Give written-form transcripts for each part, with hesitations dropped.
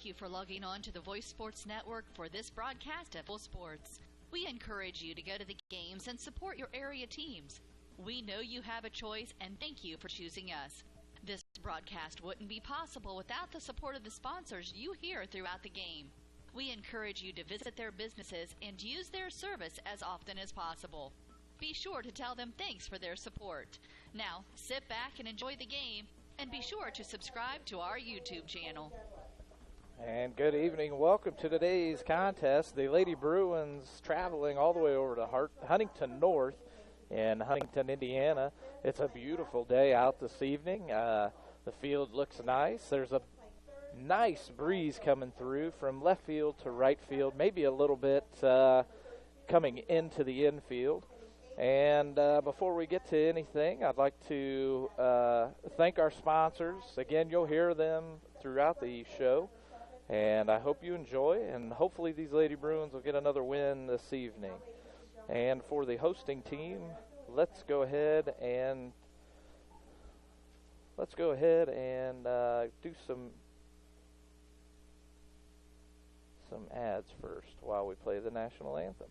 you for logging on to the Voice Sports Network for this broadcast of Full Sports. We encourage you to go to the games and support your area teams. We know you have a choice, and thank you for choosing us. This broadcast wouldn't be possible without the support of the sponsors you hear throughout the game. We encourage you to visit their businesses and use their service as often as possible. Be sure to tell them thanks for their support. Now, sit back and enjoy the game, and be sure to subscribe to our YouTube channel. And good evening. Welcome to today's contest. The Lady Bruins traveling all the way over to Huntington North in Huntington, Indiana. It's a beautiful day out this evening. The field looks nice. There's a nice breeze coming through from left field to right field, maybe a little bit coming into the infield. And before we get to anything, I'd like to thank our sponsors. Again, you'll hear them throughout the show. And I hope you enjoy, and hopefully these Lady Bruins will get another win this evening. And for the hosting team, let's go ahead and do some ads first while we play the national anthem.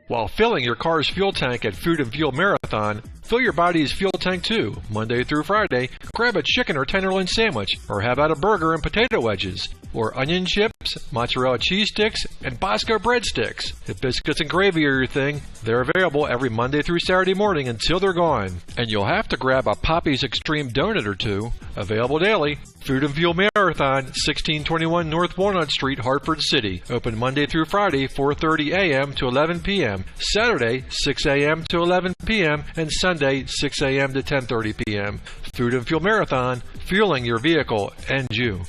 While filling your car's fuel tank at Food and Fuel Marathon, fill your body's fuel tank too. Monday through Friday, grab a chicken or tenderloin sandwich, or how about a burger and potato wedges, or onion chips, mozzarella cheese sticks, and Bosco breadsticks. If biscuits and gravy are your thing, they're available every Monday through Saturday morning until they're gone. And you'll have to grab a Poppy's Extreme donut or two, available daily. Food and Fuel Marathon, 1621 North Walnut Street, Hartford City. Open Monday through Friday, 4:30 a.m. to 11 p.m. Saturday, 6 a.m. to 11 p.m. and Sunday, 6 a.m. to 10:30 p.m. Food and Fuel Marathon, fueling your vehicle and you.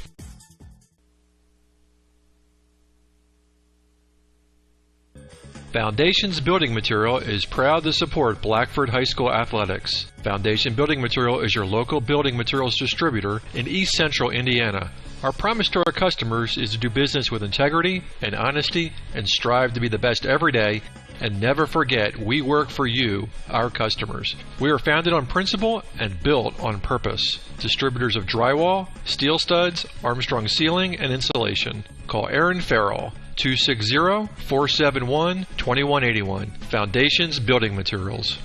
Foundations Building Material is proud to support Blackford High School athletics. Foundation Building Material is your local building materials distributor in East Central Indiana. Our promise to our customers is to do business with integrity and honesty and strive to be the best every day, and never forget we work for you, our customers. We are founded on principle and built on purpose. Distributors of drywall, steel studs, Armstrong ceiling, and insulation. Call Aaron Farrell, 260-471-2181. Foundations Building Materials.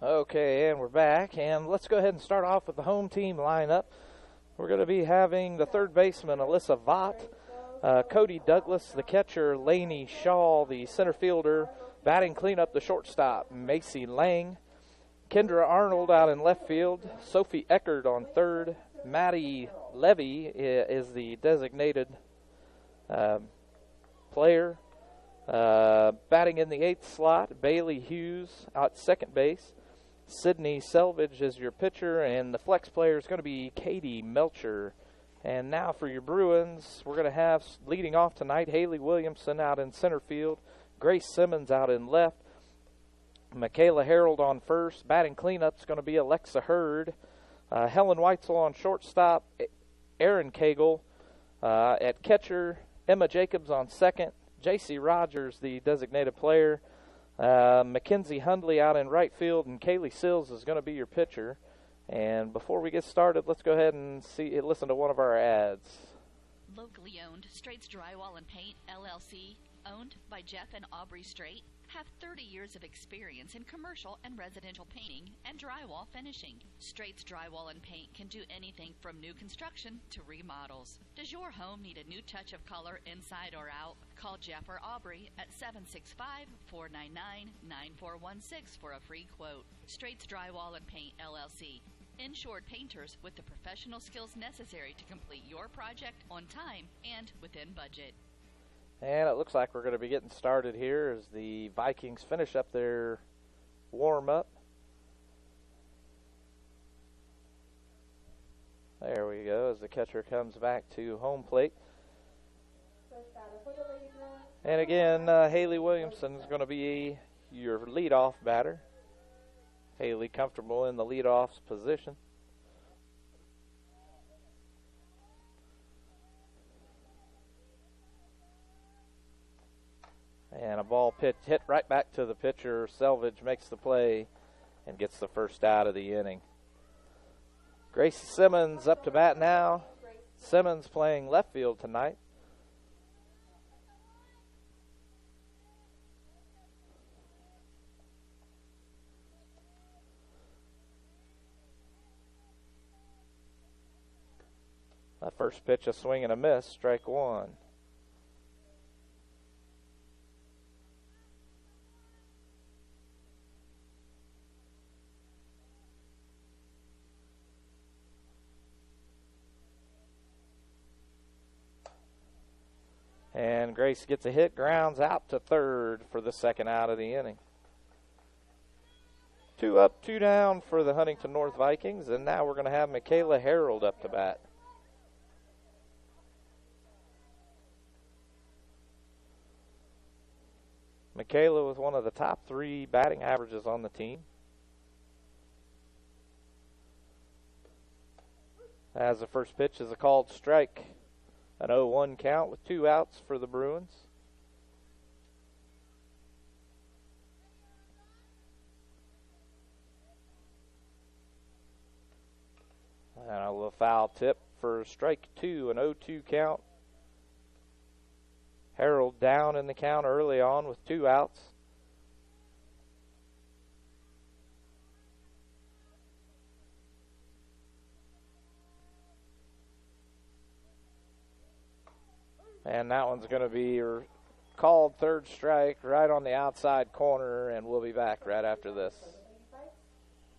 Okay, and we're back, and let's go ahead and start off with the home team lineup. We're going to be having the third baseman, Alyssa Vaught, Cody Douglas, the catcher, Lainey Shaw, the center fielder, batting cleanup, the shortstop, Macy Lang, Kendra Arnold out in left field, Sophie Eckert on third, Maddie Levy is the designated player. Batting in the eighth slot, Bailey Hughes out second base. Sydney Selvage is your pitcher, and the flex player is going to be Katie Melcher. And now for your Bruins, we're going to have leading off tonight, Haley Williamson out in center field, Grace Simmons out in left, Michaela Harold on first. Batting cleanup is going to be Alexa Hurd. Helen Weitzel on shortstop, Aaron Cagle at catcher, Emma Jacobs on second, J.C. Rogers, the designated player, Mackenzie Hundley out in right field, and Kaylee Sills is going to be your pitcher. And before we get started, let's go ahead and listen to one of our ads. Locally owned Straits Drywall and Paint, LLC, owned by Jeff and Aubrey Strait, have 30 years of experience in commercial and residential painting and drywall finishing. Straits Drywall and Paint can do anything from new construction to remodels. Does your home need a new touch of color inside or out? Call Jeff or Aubrey at 765-499-9416 for a free quote. Straits Drywall and Paint, LLC. Insured painters with the professional skills necessary to complete your project on time and within budget. And it looks like we're going to be getting started here as the Vikings finish up their warm-up. There we go, as the catcher comes back to home plate. And again, Haley Williamson is going to be your leadoff batter. Haley comfortable in the leadoff position. And a ball pitch hit right back to the pitcher. Selvage makes the play and gets the first out of the inning. Gracie Simmons up to bat now. Simmons playing left field tonight. That first pitch, a swing and a miss, strike one. And Grace gets a hit, grounds out to third for the second out of the inning. 2 up, 2 down for the Huntington North Vikings, and now we're going to have Michaela Harold up to bat. Michaela with one of the top 3 batting averages on the team. As the first pitch is a called strike. An 0-1 count with 2 outs for the Bruins. And a little foul tip for strike 2, an 0-2 count. Harold down in the count early on with 2 outs. And that one's going to be called third strike right on the outside corner, and we'll be back right after this.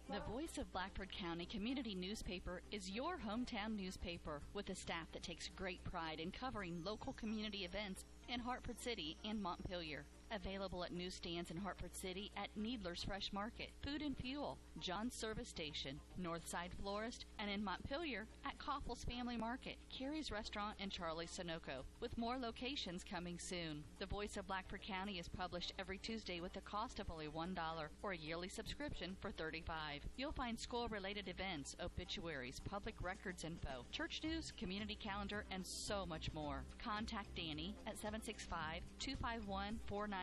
The Voice of Blackford County Community Newspaper is your hometown newspaper with a staff that takes great pride in covering local community events in Hartford City and Montpelier. Available at newsstands in Hartford City at Needler's Fresh Market, Food and Fuel, John's Service Station, Northside Florist, and in Montpelier at Koppel's Family Market, Carrie's Restaurant, and Charlie's Sunoco, with more locations coming soon. The Voice of Blackford County is published every Tuesday with a cost of only $1 or a yearly subscription for $35. You'll find school-related events, obituaries, public records info, church news, community calendar, and so much more. Contact Danny at 765-251-4903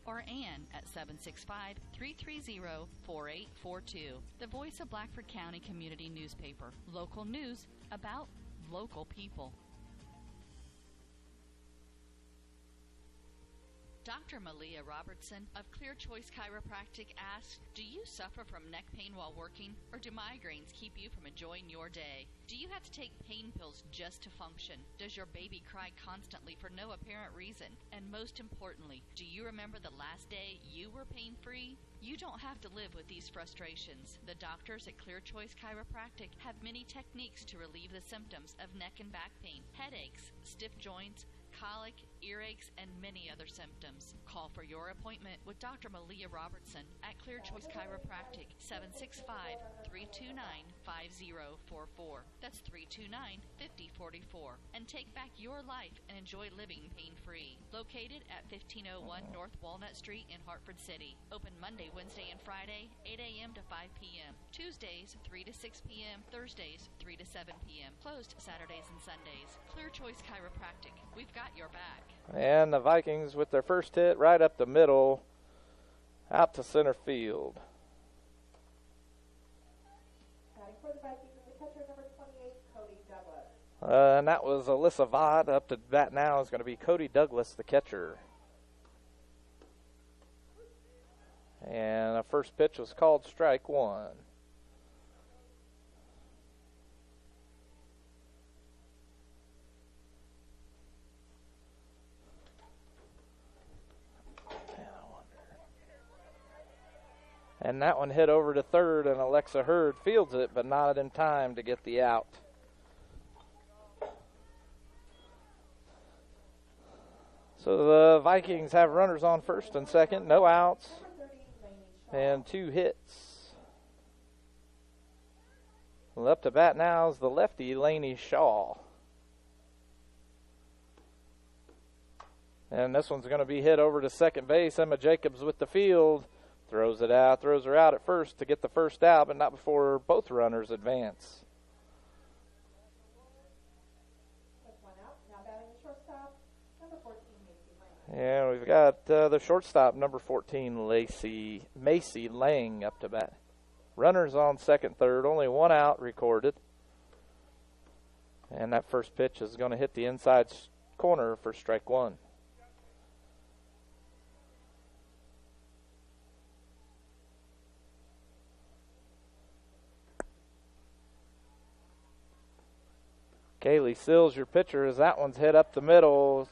or Ann at 765-330-4842. The Voice of Blackford County Community Newspaper. Local news about local people. Dr. Malia Robertson of Clear Choice Chiropractic asks, do you suffer from neck pain while working, or do migraines keep you from enjoying your day? Do you have to take pain pills just to function? Does your baby cry constantly for no apparent reason? And most importantly, do you remember the last day you were pain-free? You don't have to live with these frustrations. The doctors at Clear Choice Chiropractic have many techniques to relieve the symptoms of neck and back pain, headaches, stiff joints, colic, earaches, and many other symptoms. Call for your appointment with Dr. Malia Robertson at Clear Choice Chiropractic, 765-329-5044. That's 329-5044. And take back your life and enjoy living pain-free. Located at 1501 North Walnut Street in Hartford City. Open Monday, Wednesday, and Friday, 8 a.m. to 5 p.m. Tuesdays, 3 to 6 p.m. Thursdays, 3 to 7 p.m. Closed Saturdays and Sundays. Clear Choice Chiropractic. We've got your back. And the Vikings with their first hit right up the middle, out to center field. For the Vikings, the catcher number 28, Cody Douglas. And that was Alyssa Vaught. Up to bat now is going to be Cody Douglas, the catcher. And the first pitch was called strike 1. And that one hit over to third, and Alexa Hurd fields it, but not in time to get the out. So the Vikings have runners on first and second, no outs, and 2 hits. Well, up to bat now is the lefty, Lainey Shaw. And this one's going to be hit over to second base. Emma Jacobs with the field. Throws it out, throws her out at first to get the first out, but not before both runners advance. And we've got the shortstop, number 14, Macy Lang, up to bat. Runners on second, third, only one out recorded. And that first pitch is going to hit the inside corner for strike one. Kaylee Sills, your pitcher, as that one's hit up the middle.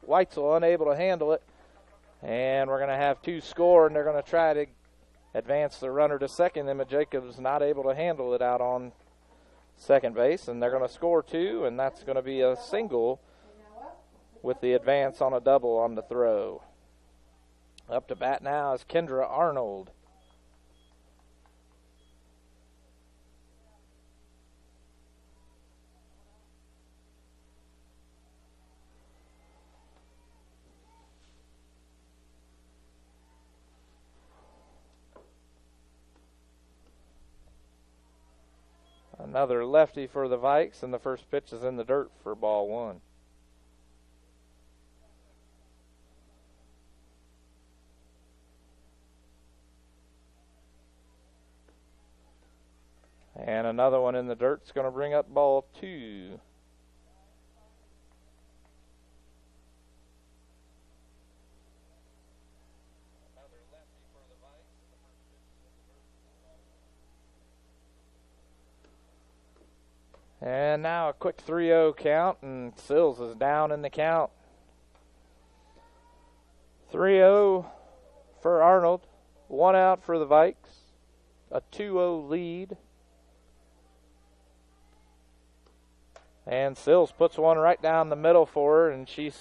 Weitzel unable to handle it. And we're going to have two score, and they're going to try to advance the runner to second. Emma Jacobs not able to handle it out on second base, and they're going to score two, and that's going to be a single with the advance on a double on the throw. Up to bat now is Kendra Arnold. Another lefty for the Vikes, and the first pitch is in the dirt for ball one. And another one in the dirt is going to bring up ball two. And now a quick 3-0 count, and Sills is down in the count. 3-0 for Arnold. One out for the Vikes. A 2-0 lead. And Sills puts one right down the middle for her, and she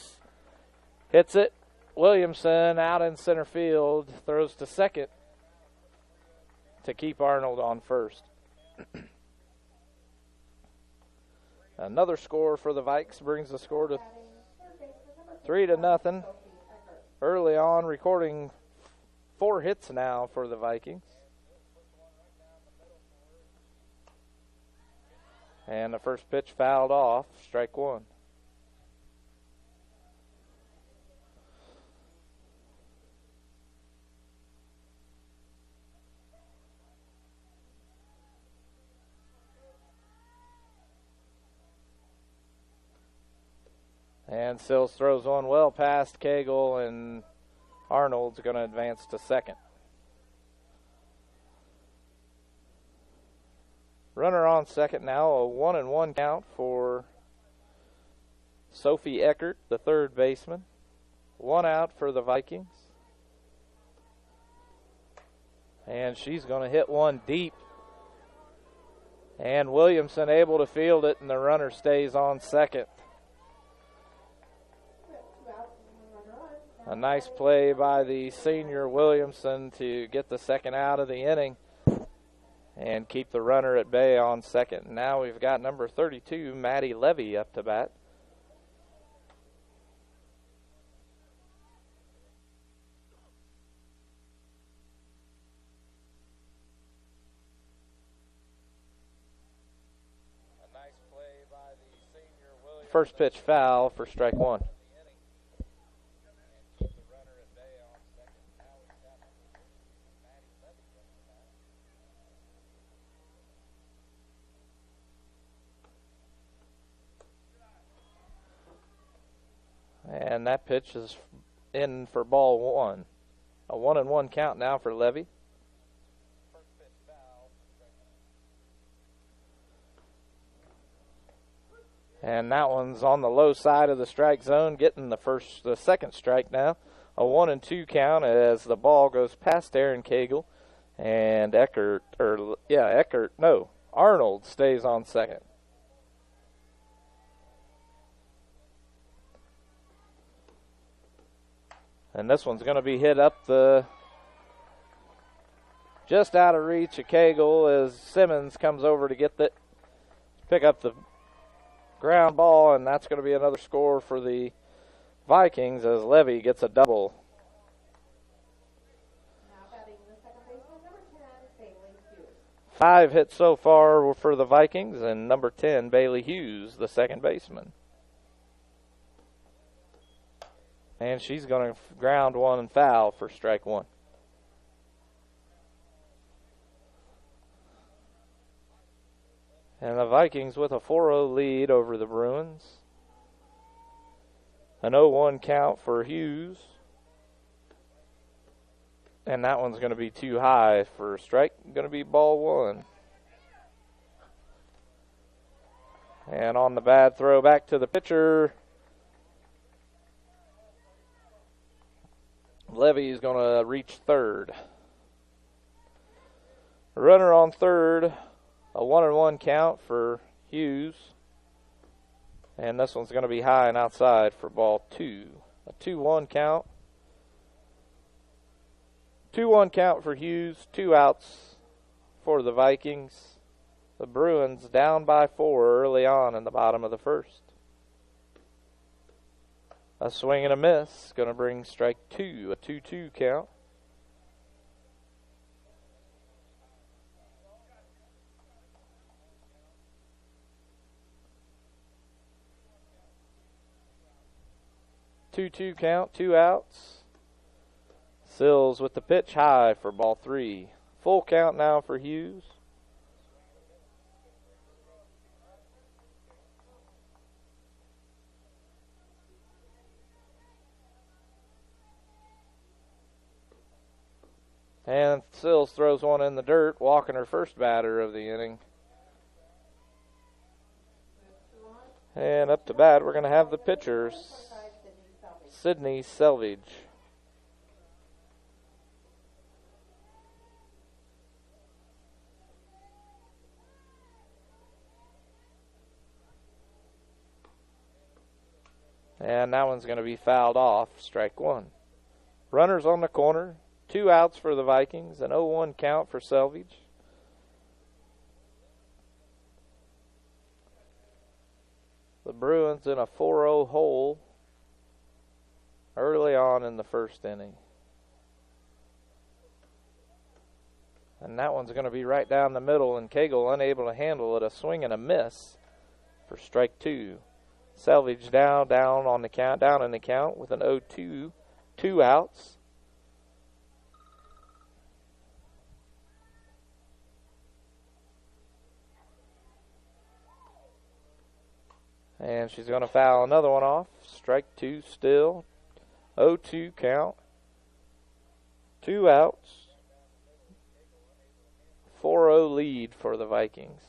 hits it. Williamson out in center field, throws to second to keep Arnold on first. Another score for the Vikes brings the score to 3-0. Early on, recording 4 hits now for the Vikings. And the first pitch fouled off, strike one. And Sills throws one well past Cagle, and Arnold's going to advance to second. Runner on second now, a 1-1 count for Sophie Eckert, the third baseman. One out for the Vikings. And she's going to hit one deep. And Williamson able to field it, and the runner stays on second. A nice play by the senior Williamson to get the second out of the inning and keep the runner at bay on second. Now we've got number 32, Maddie Levy, up to bat. A nice play by the senior Williamson. First pitch foul for strike one. And that pitch is in for ball one. A 1-1 count now for Levy. And that one's on the low side of the strike zone, getting the second strike now. A 1-2 count as the ball goes past Aaron Cagle, and Arnold stays on second. And this one's going to be hit up just out of reach of Cagle as Simmons comes over to pick up the ground ball, and that's going to be another score for the Vikings as Levy gets a double. Now batting the second baseman, number 10, Bailey Hughes. 5 hits so far for the Vikings, and number 10, Bailey Hughes, the second baseman. And she's going to ground one and foul for strike one. And the Vikings with a 4-0 lead over the Bruins. An 0-1 count for Hughes. And that one's going to be too high for a strike. Going to be ball one. And on the bad throw back to the pitcher, Levy's going to reach third. Runner on third, a 1-1 count for Hughes. And this one's going to be high and outside for ball two. A 2-1 count. 2-1 count for Hughes, 2 outs for the Vikings. The Bruins down by 4 early on in the bottom of the first. A swing and a miss, going to bring strike 2, a 2-2 count. Two count, 2 outs. Sills with the pitch high for ball 3. Full count now for Hughes. And Sills throws one in the dirt, walking her first batter of the inning. And up to bat, we're going to have the pitchers, Sydney Selvage. And that one's going to be fouled off, strike 1. Runners on the corner, 2 outs for the Vikings, an 0-1 count for Selvage. The Bruins in a 4-0 hole early on in the first inning. And that one's going to be right down the middle, and Cagle unable to handle it. A swing and a miss for strike 2. Selvage down on the count, down in the count with an 0-2, 2 outs. And she's going to foul another one off. Strike 2 still. 0-2 count. 2 outs. 4-0 lead for the Vikings.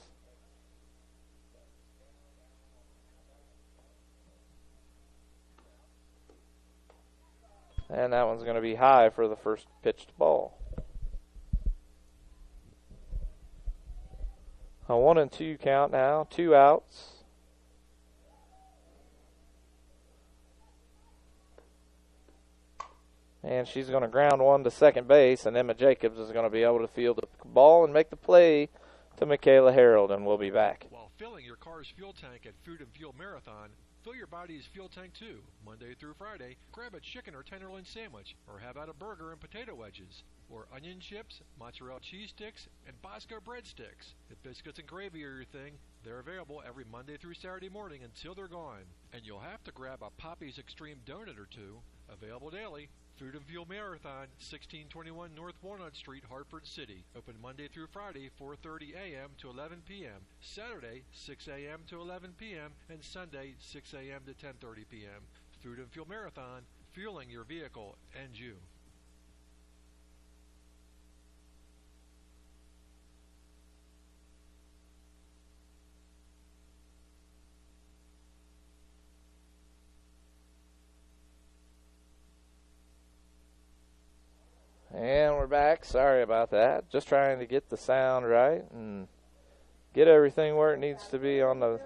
And that one's going to be high for the first pitched ball. A 1-2 count now. 2 outs. And she's going to ground one to second base, and Emma Jacobs is going to be able to field the ball and make the play to Michaela Harold, and we'll be back. While filling your car's fuel tank at Food and Fuel Marathon, fill your body's fuel tank too. Monday through Friday, grab a chicken or tenderloin sandwich, or have out a burger and potato wedges, or onion chips, mozzarella cheese sticks, and Bosco breadsticks. If biscuits and gravy are your thing, they're available every Monday through Saturday morning until they're gone. And you'll have to grab a Poppy's Extreme donut or two, available daily. Food and Fuel Marathon, 1621 North Walnut Street, Hartford City. Open Monday through Friday, 4:30 a.m. to 11 p.m. Saturday, 6 a.m. to 11 p.m. and Sunday, 6 a.m. to 10:30 p.m. Food and Fuel Marathon, fueling your vehicle and you. And we're back. Sorry about that. Just trying to get the sound right and get everything where it needs to be on the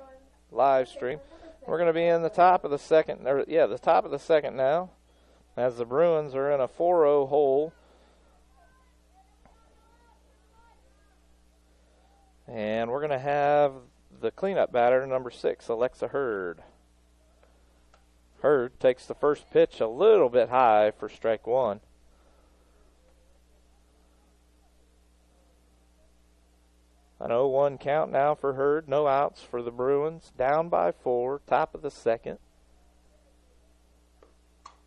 live stream. We're going to be in the top of the second, the top of the second now, as the Bruins are in a 4-0 hole. And we're going to have the cleanup batter, number 6, Alexa Hurd. Hurd takes the first pitch a little bit high for strike 1. An 0-1 count now for Hurd. No outs for the Bruins. Down by 4. Top of the second.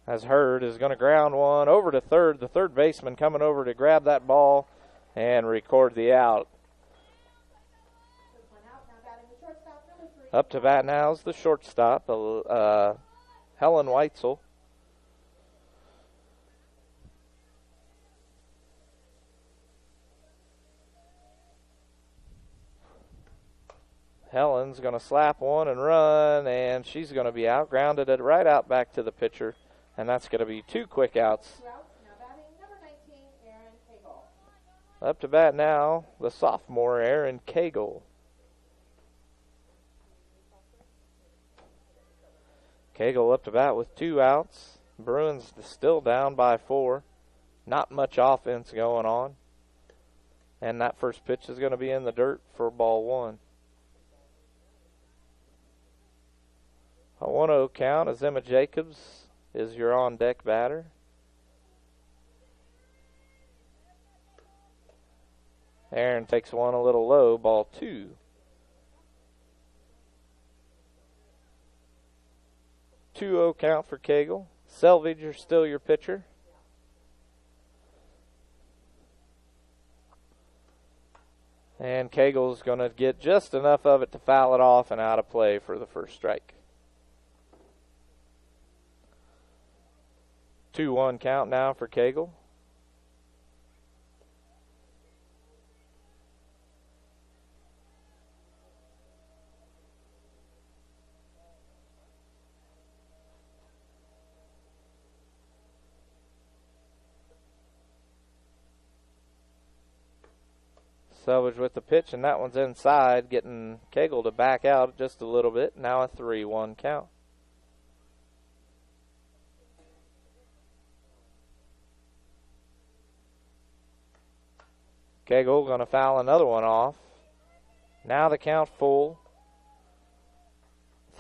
As Hurd is going to ground one over to third. The third baseman coming over to grab that ball and record the out. Up to bat now is the shortstop, Helen Weitzel. Helen's going to slap one and run, and she's going to be out. Grounded it right out back to the pitcher, and that's going to be 2 quick outs. Now batting number 19, Aaron Cagle. Up to bat now, the sophomore Aaron Cagle. Cagle up to bat with 2 outs. Bruins still down by 4. Not much offense going on. And that first pitch is going to be in the dirt for ball 1. A 1-0 count as Emma Jacobs is your on-deck batter. Aaron takes one a little low, ball 2. Two-0 count for Cagle. Selvage, you're still your pitcher. And Cagle's going to get just enough of it to foul it off and out of play for the first strike. 2-1 count now for Cagle. Selvage with the pitch, and that one's inside, getting Cagle to back out just a little bit. Now a 3-1 count. Cagle going to foul another one off. Now the count full.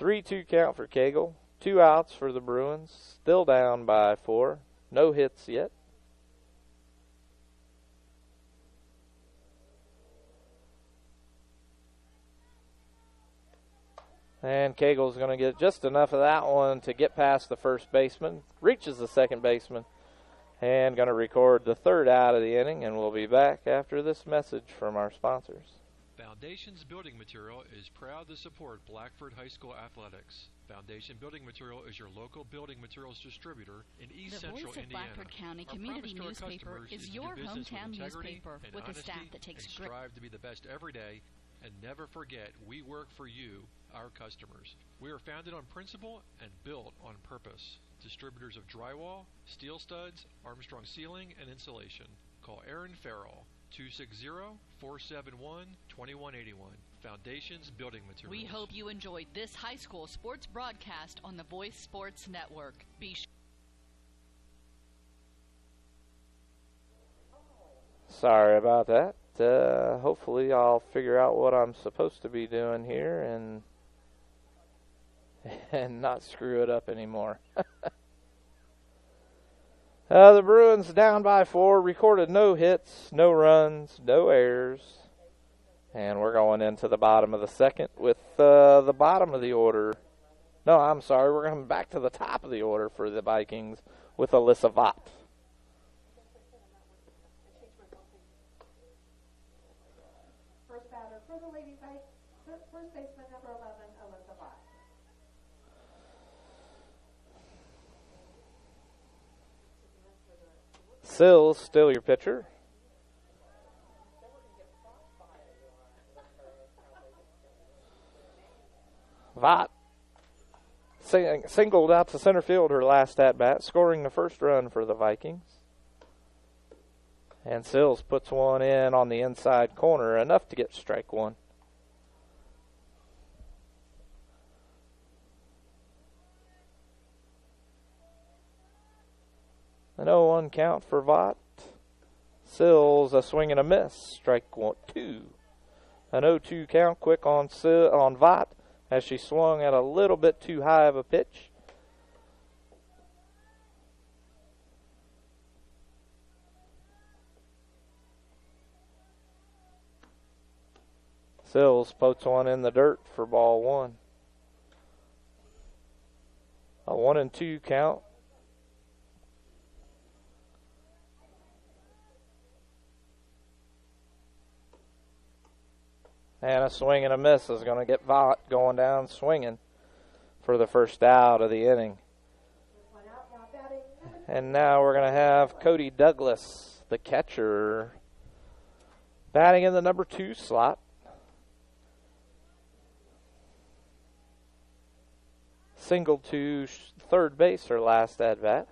3-2 count for Cagle. 2 outs for the Bruins. Still down by 4. No hits yet. And Cagle's going to get just enough of that one to get past the first baseman. Reaches the second baseman. And going to record the 3rd out of the inning. And we'll be back after this message from our sponsors. Foundations Building Material is proud to support Blackford High School athletics. Foundation Building Material is your local building materials distributor in East Central Indiana. The Voice of Blackford County Community Newspaper is your hometown newspaper with a staff that takes great. Strive to be the best every day. And never forget, we work for you, our customers. We are founded on principle and built on purpose. Distributors of drywall, steel studs, Armstrong ceiling, and insulation. Call Aaron Farrell, 260-471-2181. Foundations Building Materials. We hope you enjoyed this high school sports broadcast on the Voice Sports Network. Be sure. Sorry about that. Hopefully I'll figure out what I'm supposed to be doing here and not screw it up anymore. The Bruins down by 4, recorded no hits, no runs, no errors. And we're going into the bottom of the second with the bottom of the order. No, I'm sorry, we're going back to the top of the order for the Vikings with Alyssa Vott. First batter for the Lady Vikes, first baseman number 11, Alyssa Vott. Sills, still your pitcher. Vott singled out to center field her last at-bat, scoring the first run for the Vikings. And Sills puts one in on the inside corner, enough to get strike 1. An 0-1 count for Vott. Sills, a swing and a miss, strike 2. An 0-2 count quick on Vott as she swung at a little bit too high of a pitch. Sills puts one in the dirt for ball 1. A 1-2 count. And a swing and a miss is going to get Vaught going down swinging for the first out of the inning. And now we're going to have Cody Douglas, the catcher, batting in the number 2 slot. Single to third base her last at bat.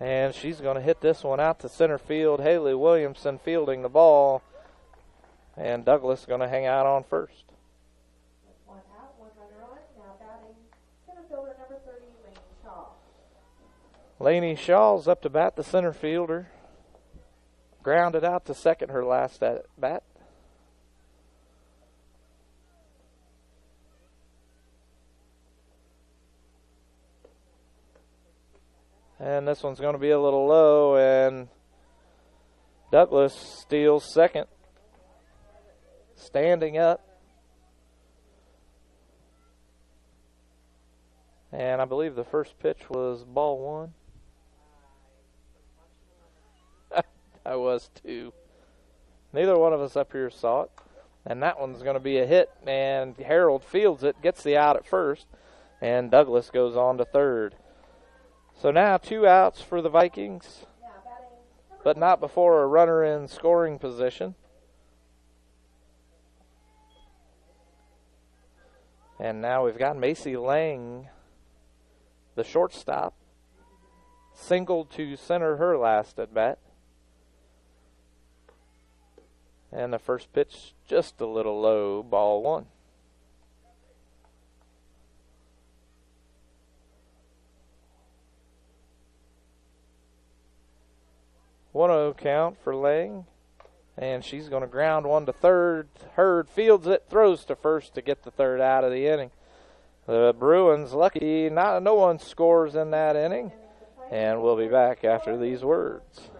And she's going to hit this one out to center field. Haley Williamson fielding the ball. And Douglas going to hang out on first. One out, one runner on. Now batting center fielder number 30, Lainey Shaw. Lainey Shaw's up to bat, the center fielder. Grounded out to second her last at bat. And this one's going to be a little low, and Douglas steals second. Standing up. And I believe the first pitch was ball 1. I was too. Neither one of us up here saw it. And that one's going to be a hit, and Harold fields it, gets the out at first, and Douglas goes on to third. So now 2 outs for the Vikings, but not before a runner in scoring position. And now we've got Macy Lang, the shortstop, singled to center her last at bat. And the first pitch just a little low, ball 1. 1-0 count for Lang. And she's going to ground one to third. Hurd fields it, throws to first to get the third out of the inning. The Bruins lucky, no one scores in that inning. And we'll be back after these words.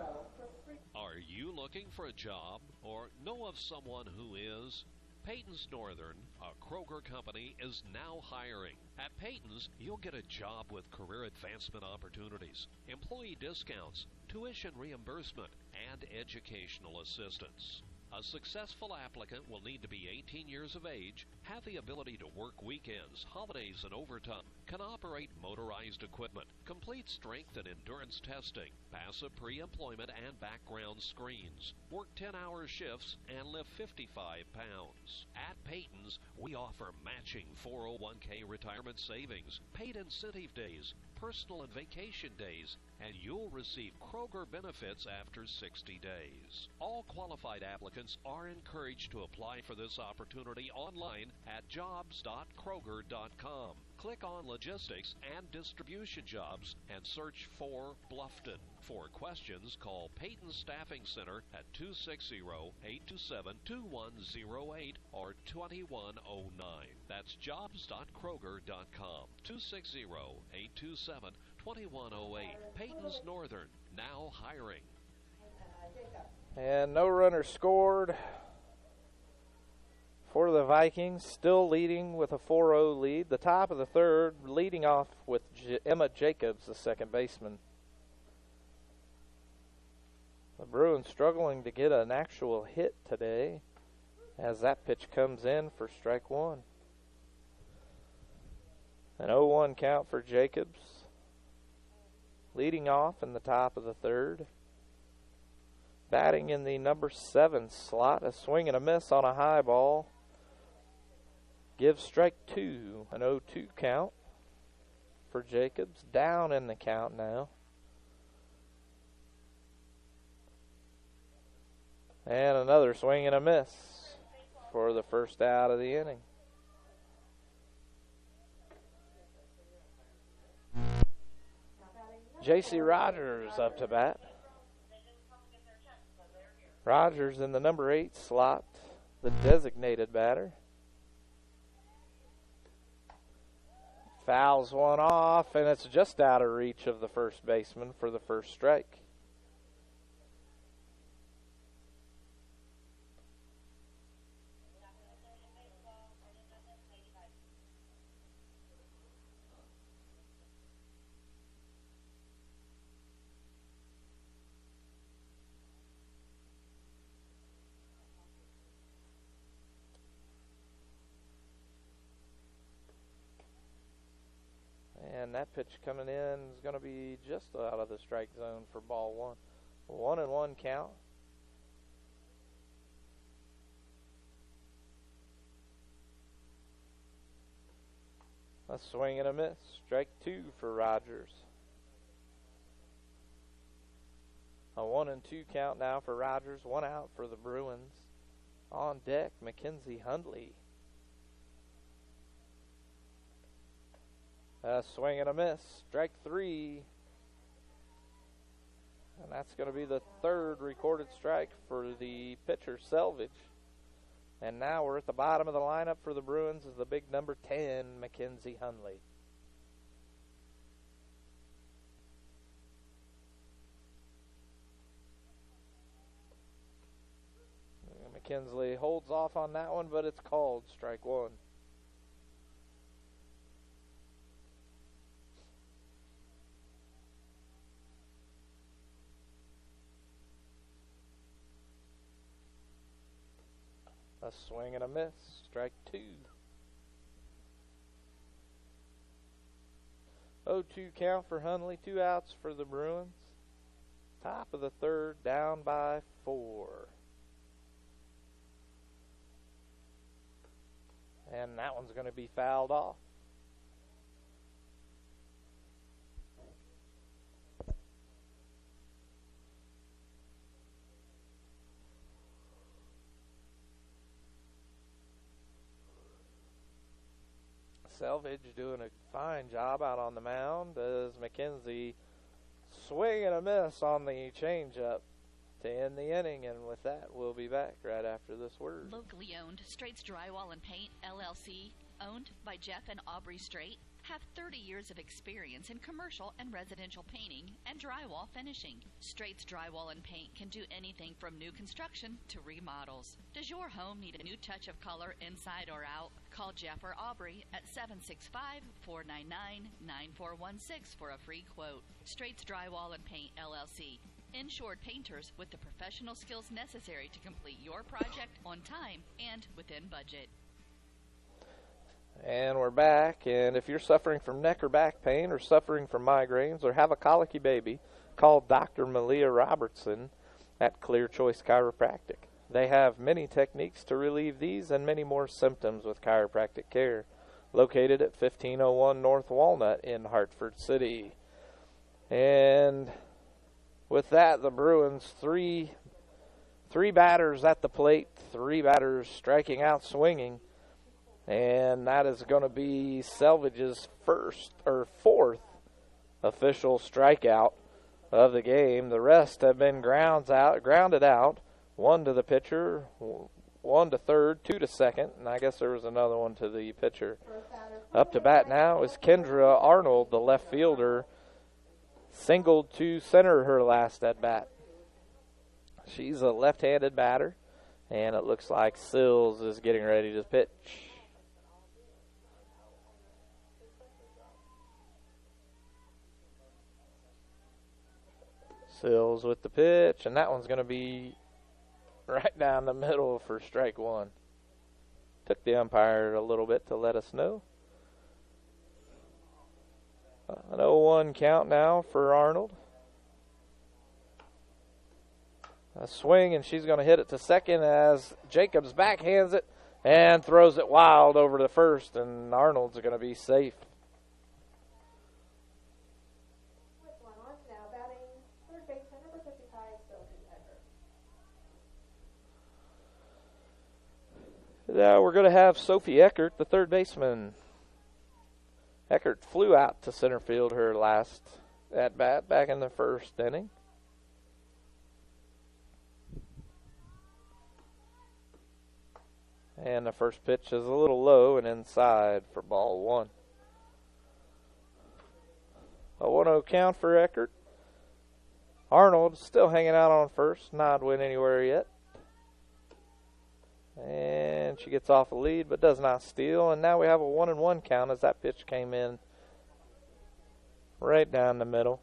Are you looking for a job or know of someone who is? Peyton's Northern, a Kroger company, is now hiring. At Peyton's, you'll get a job with career advancement opportunities, employee discounts, tuition reimbursement, and educational assistance. A successful applicant will need to be 18 years of age, have the ability to work weekends, holidays, and overtime, can operate motorized equipment, complete strength and endurance testing, pass a pre-employment and background screens, work 10-hour shifts, and lift 55 pounds. At Peyton's, we offer matching 401k retirement savings, paid incentive days, personal and vacation days, and you'll receive Kroger benefits after 60 days. All qualified applicants are encouraged to apply for this opportunity online at jobs.kroger.com. Click on Logistics and Distribution Jobs and search for Bluffton. For questions, call Peyton Staffing Center at 260-827-2108 or 2109. That's jobs.kroger.com. 260-827-2108. Peyton's Northern, now hiring. And no runner scored for the Vikings, still leading with a 4-0 lead. The top of the third, leading off with Emma Jacobs, the second baseman. The Bruins struggling to get an actual hit today as that pitch comes in for strike 1. An 0-1 count for Jacobs. Leading off in the top of the third. Batting in the number 7 slot. A swing and a miss on a high ball. Gives strike 2. An 0-2 count for Jacobs. Down in the count now. And another swing and a miss for the first out of the inning. J.C. Rogers up to bat. Rogers in the number 8 slot, the designated batter. Fouls one off, and it's just out of reach of the first baseman for the first strike. And that pitch coming in is going to be just out of the strike zone for ball 1. 1-1 count. A swing and a miss. Strike 2 for Rogers. A 1-2 count now for Rogers. 1 out for the Bruins. On deck, Mackenzie Hundley. A swing and a miss. Strike 3. And that's going to be the 3rd recorded strike for the pitcher, Selvage. And now we're at the bottom of the lineup for the Bruins is the big number 10, Mackenzie Hundley. McKinsley holds off on that one, but it's called strike 1. A swing and a miss. Strike 2. 0-2 count for Hundley. 2 outs for the Bruins. Top of the 3rd, down by 4. And that one's going to be fouled off. Selvage doing a fine job out on the mound as McKenzie swing and a miss on the changeup to end the inning. And with that, we'll be back right after this word. Locally owned, Straight's Drywall and Paint, LLC, owned by Jeff and Aubrey Straight, have 30 years of experience in commercial and residential painting and drywall finishing. Straight's Drywall and Paint can do anything from new construction to remodels. Does your home need a new touch of color inside or out? Call Jeff or Aubrey at 765-499-9416 for a free quote. Straight's Drywall and Paint, LLC. Insured painters with the professional skills necessary to complete your project on time and within budget. And we're back, and if you're suffering from neck or back pain or suffering from migraines or have a colicky baby, call Dr. Malia Robertson at Clear Choice Chiropractic. They have many techniques to relieve these and many more symptoms with chiropractic care. Located at 1501 North Walnut in Hartford City. And with that, the Bruins, three batters at the plate, 3 batters striking out swinging. And that is going to be Selvage's fourth official strikeout of the game. The rest have been grounded out. 1 to the pitcher, 1 to third, 2 to second, and I guess there was another one to the pitcher. Up to bat now is Kendra Arnold, the left fielder, singled to center her last at bat. She's a left-handed batter, and it looks like Sills is getting ready to pitch. Sills with the pitch, and that one's going to be right down the middle for strike 1. Took the umpire a little bit to let us know. An 0-1 count now for Arnold. A swing, and she's going to hit it to second as Jacobs backhands it and throws it wild over to first, and Arnold's going to be safe. Now we're going to have Sophie Eckert, the third baseman. Eckert flew out to center field her last at-bat back in the first inning. And the first pitch is a little low and inside for ball 1. A 1-0 count for Eckert. Arnold still hanging out on first, not went anywhere yet. And she gets off a lead but does not steal. And now we have a 1-1 count as that pitch came in right down the middle.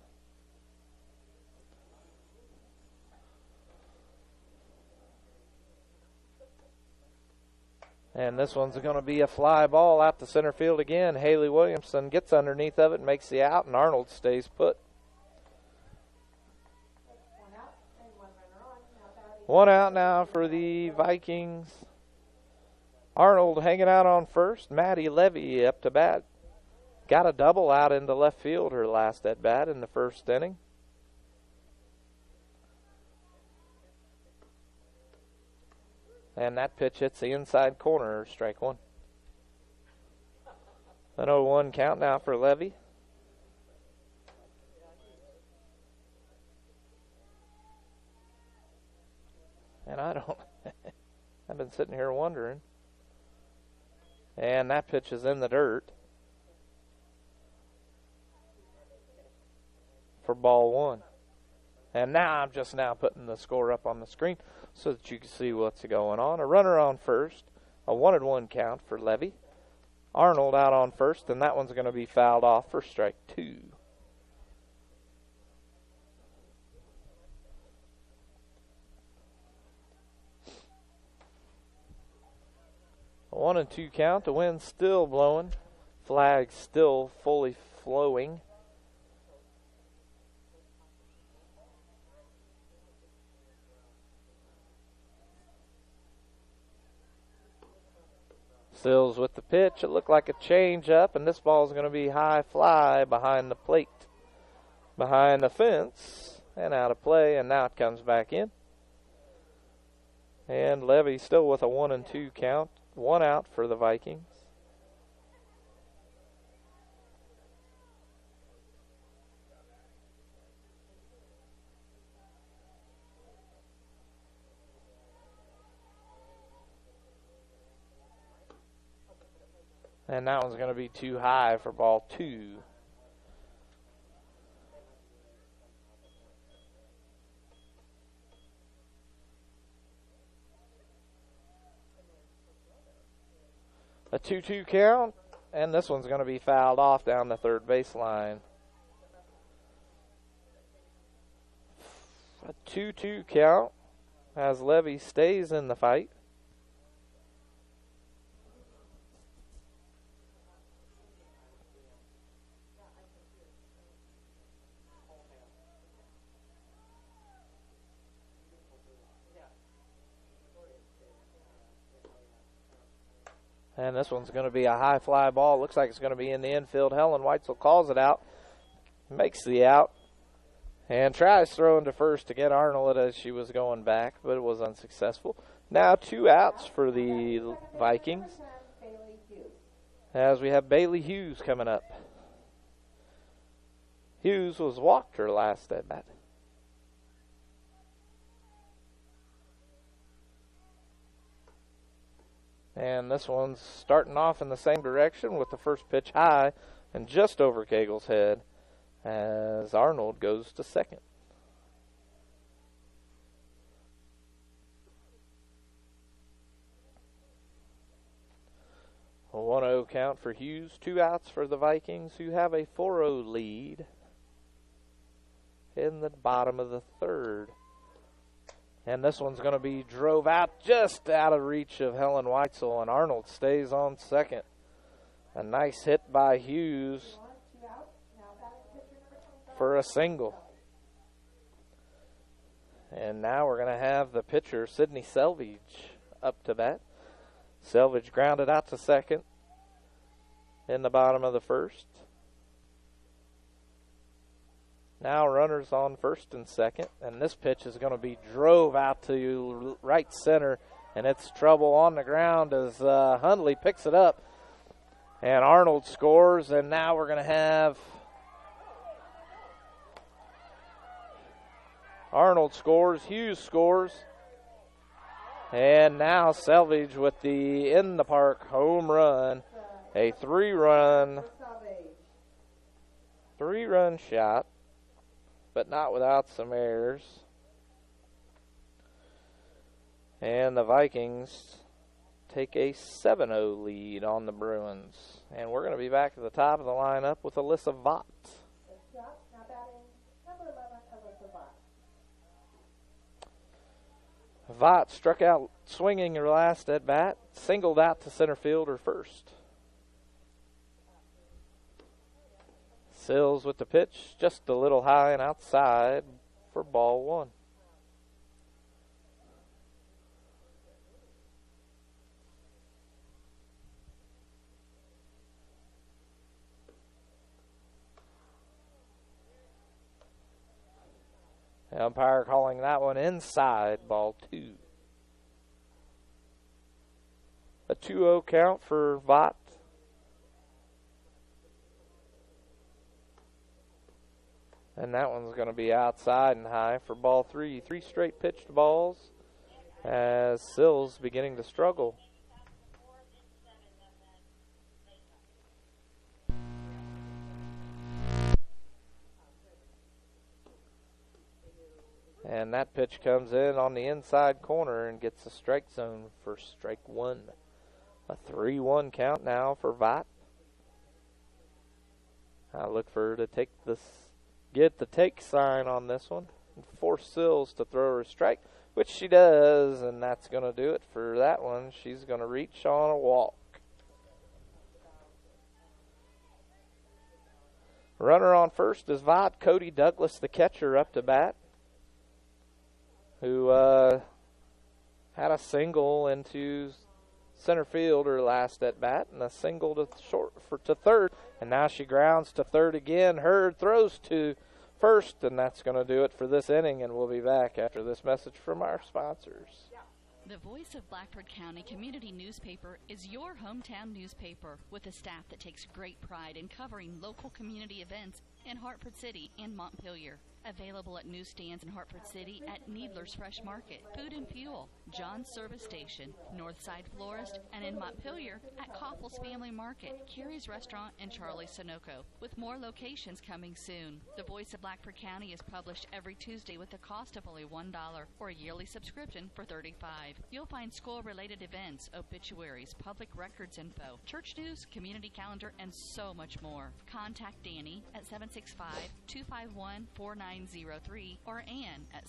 And this one's going to be a fly ball out to center field again. Haley Williamson gets underneath of it, makes the out, and Arnold stays put. One out now for the Vikings. Arnold hanging out on first. Maddie Levy up to bat. Got a double out into left field her last at bat in the first inning. And that pitch hits the inside corner, strike one. An 0-1 count now for Levy. And I've been sitting here wondering. And that pitch is in the dirt for ball one. And now I'm just now putting the score up on the screen so that you can see what's going on. A runner on first, a 1-1 count for Levy. Arnold out on first, and that one's going to be fouled off for strike two. A 1-2 count. The wind's still blowing. Flag still fully flowing. Sills with the pitch. It looked like a change up, and this ball is going to be high fly behind the plate, behind the fence, and out of play, and now it comes back in. And Levy still with a 1-2 count. One out for the Vikings. And that one's going to be too high for ball two. A 2-2 count, and this one's going to be fouled off down the third baseline. A 2-2 count as Levy stays in the fight. And this one's going to be a high fly ball. Looks like it's going to be in the infield. Helen Weitzel calls it out, makes the out, and tries throwing to first to get Arnold as she was going back, but it was unsuccessful. Now 2 outs for the Vikings as we have Bailey Hughes coming up. Hughes was walked her last at bat. And this one's starting off in the same direction with the first pitch high and just over Cagle's head as Arnold goes to second. A 1-0 count for Hughes. 2 outs for the Vikings, who have a 4-0 lead in the bottom of the third. And this one's going to be drove out just out of reach of Helen Weitzel, and Arnold stays on second. A nice hit by Hughes for a single. And now we're going to have the pitcher, Sydney Selvage, up to bat. Selvage grounded out to second in the bottom of the first. Now runners on first and second, and this pitch is going to be drove out to right center, and it's trouble on the ground as Hundley picks it up, and Arnold scores, and now we're going to have Arnold scores, Hughes scores, and now Selvage with the in the park home run, a three-run shot, but not without some errors. And the Vikings take a 7-0 lead on the Bruins. And we're going to be back at the top of the lineup with Alyssa Vaught. Vaught struck out swinging her last at bat, singled out to center field or first. Sills with the pitch, just a little high and outside for ball one. The umpire calling that one inside, ball two. A 2-0 count for Vought. And that one's going to be outside and high for ball three. 3 straight pitched balls as Sills beginning to struggle. And that pitch comes in on the inside corner and gets a strike zone for strike one. A 3-1 count now for Vought. I look for her to get the take sign on this one and force Sills to throw her a strike, which she does, and that's going to do it for that one. She's going to reach on a walk. Runner on first is Vought. Cody Douglas, the catcher, up to bat, who had a single into center field her last at bat and a single to third, and now she grounds to third again. Hurd throws to first, and that's going to do it for this inning, and we'll be back after this message from our sponsors. The Voice of Blackford County Community Newspaper is your hometown newspaper with a staff that takes great pride in covering local community events in Hartford City and Montpelier. Available at newsstands in Hartford City at Needler's Fresh Market, Food and Fuel, John's Service Station, Northside Florist, and in Montpelier at Koppel's Family Market, Carrie's Restaurant, and Charlie's Sunoco, with more locations coming soon. The Voice of Blackford County is published every Tuesday with a cost of only $1 or a yearly subscription for $35. You'll find school-related events, obituaries, public records info, church news, community calendar, and so much more. Contact Danny at 765-251-4903 or Ann at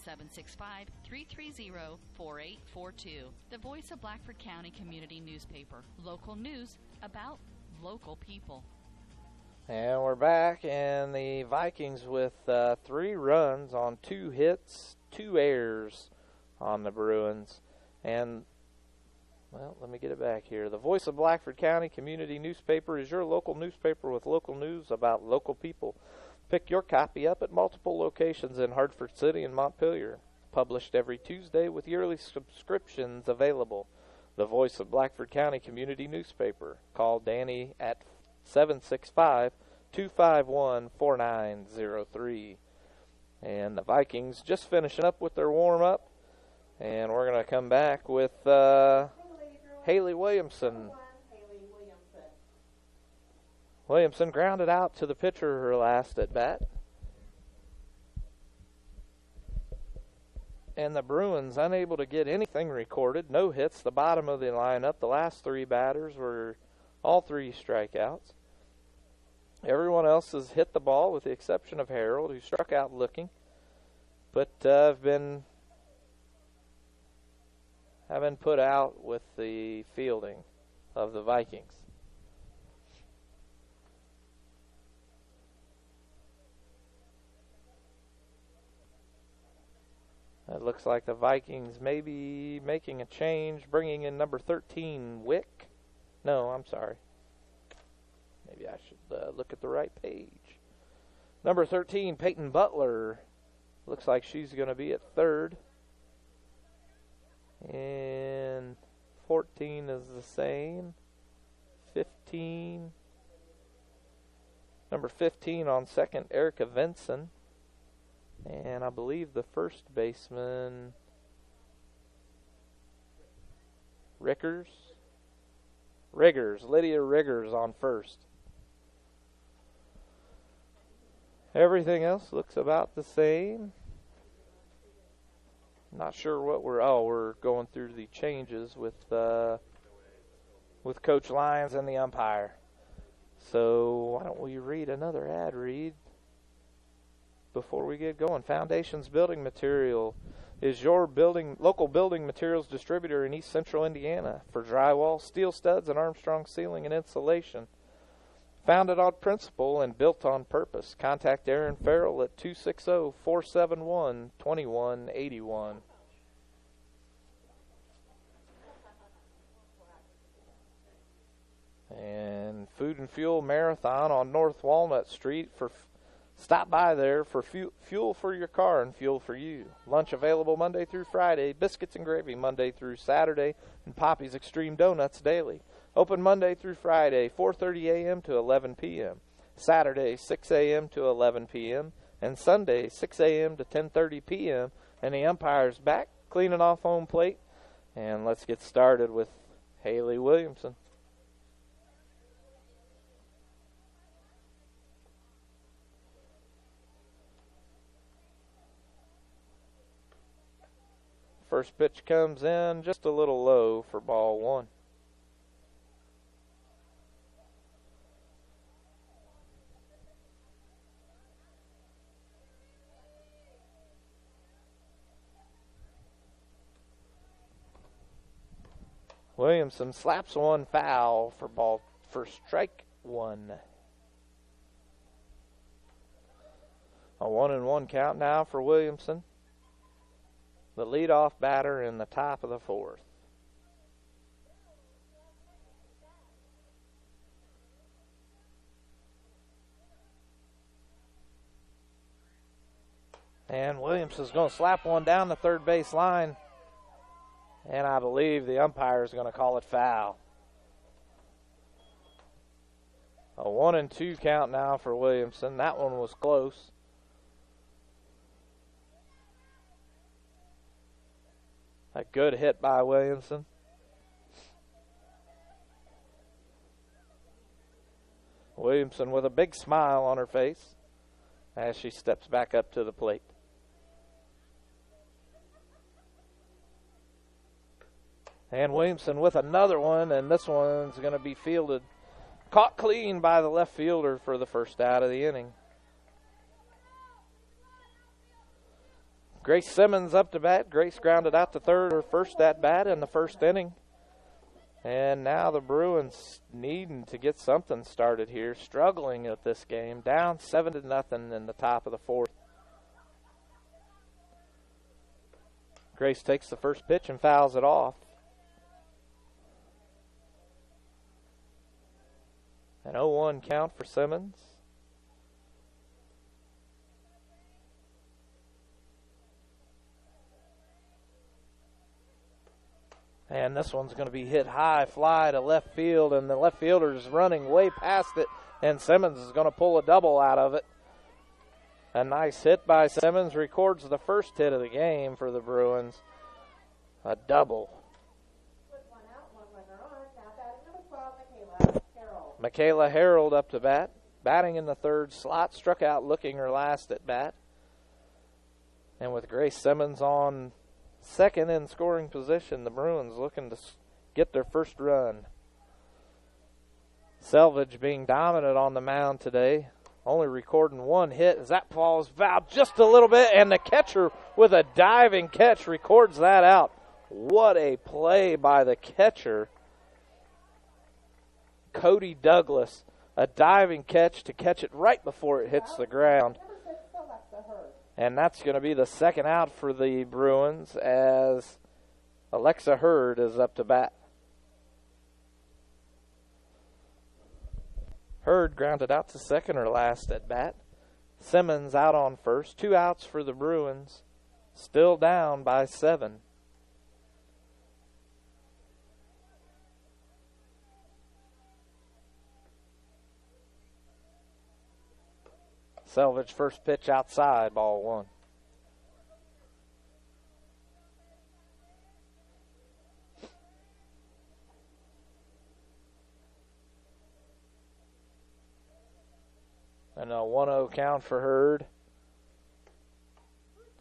765-330-4842. The Voice of Blackford County Community Newspaper. Local news about local people. And we're back, and the Vikings with 3 runs on 2 hits, 2 errors on the Bruins. And, well, let me get it back here. The Voice of Blackford County Community Newspaper is your local newspaper with local news about local people. Pick your copy up at multiple locations in Hartford City and Montpelier. Published every Tuesday with yearly subscriptions available. The Voice of Blackford County Community Newspaper. Call Danny at 765-251-4903. And the Vikings just finishing up with their warm-up. And we're going to come back with Haley Williamson. Williamson grounded out to the pitcher her last at bat. And the Bruins unable to get anything recorded. No hits, the bottom of the lineup. The last 3 batters were all 3 strikeouts. Everyone else has hit the ball with the exception of Harold, who struck out looking, but have been put out with the fielding of the Vikings. It looks like the Vikings may be making a change, bringing in number 13, Wick. No, I'm sorry. Maybe I should look at the right page. Number 13, Peyton Butler. Looks like she's going to be at third. And 14 is the same. 15. Number 15 on second, Erica Vinson. And I believe the first baseman, Lydia Riggers on first. Everything else looks about the same. Not sure what we're going through the changes with Coach Lyons and the umpire. So why don't we read another ad read before we get going. Foundations Building Material. is your local building materials distributor in East Central Indiana for drywall, steel studs, and Armstrong ceiling and insulation. Founded on principle and built on purpose. Contact Aaron Farrell at 260-471-2181. And Food and Fuel Marathon on North Walnut Street. Stop by there for fuel for your car and fuel for you. Lunch available Monday through Friday. Biscuits and gravy Monday through Saturday. And Poppy's Extreme Donuts daily. Open Monday through Friday, 4:30 a.m. to 11 p.m. Saturday, 6 a.m. to 11 p.m. And Sunday, 6 a.m. to 10:30 p.m. And the umpire's back, cleaning off home plate. And let's get started with Haley Williamson. First pitch comes in just a little low for ball one. Williamson slaps one foul for strike one. A 1-1 count now for Williamson, the leadoff batter in the top of the fourth. And Williamson's going to slap one down the third base line. And I believe the umpire is going to call it foul. A 1-2 count now for Williamson. That one was close. A good hit by Williamson. Williamson with a big smile on her face as she steps back up to the plate. And Williamson with another one, and this one's going to be fielded. Caught clean by the left fielder for the first out of the inning. Grace Simmons up to bat. Grace grounded out to third, her first at bat in the first inning. And now the Bruins needing to get something started here, struggling at this game, down 7-0 in the top of the fourth. Grace takes the first pitch and fouls it off. An 0-1 count for Simmons. And this one's going to be hit high, fly to left field, and the left fielder is running way past it, and Simmons is going to pull a double out of it. A nice hit by Simmons, records the first hit of the game for the Bruins. A double. Michaela Harold up to bat, batting in the third slot, struck out looking her last at bat. And with Grace Simmons on second in scoring position, the Bruins looking to get their first run. Selvage being dominant on the mound today, only recording one hit as that falls foul just a little bit, and the catcher with a diving catch records that out. What a play by the catcher. Cody Douglas, a diving catch to catch it right before it hits the ground. And that's going to be the second out for the Bruins as Alexa Hurd is up to bat. Hurd grounded out to second or last at bat. Simmons out on first. 2 outs for the Bruins. Still down by 7. Selvage first pitch outside, ball 1. And a 1-0 count for Hurd.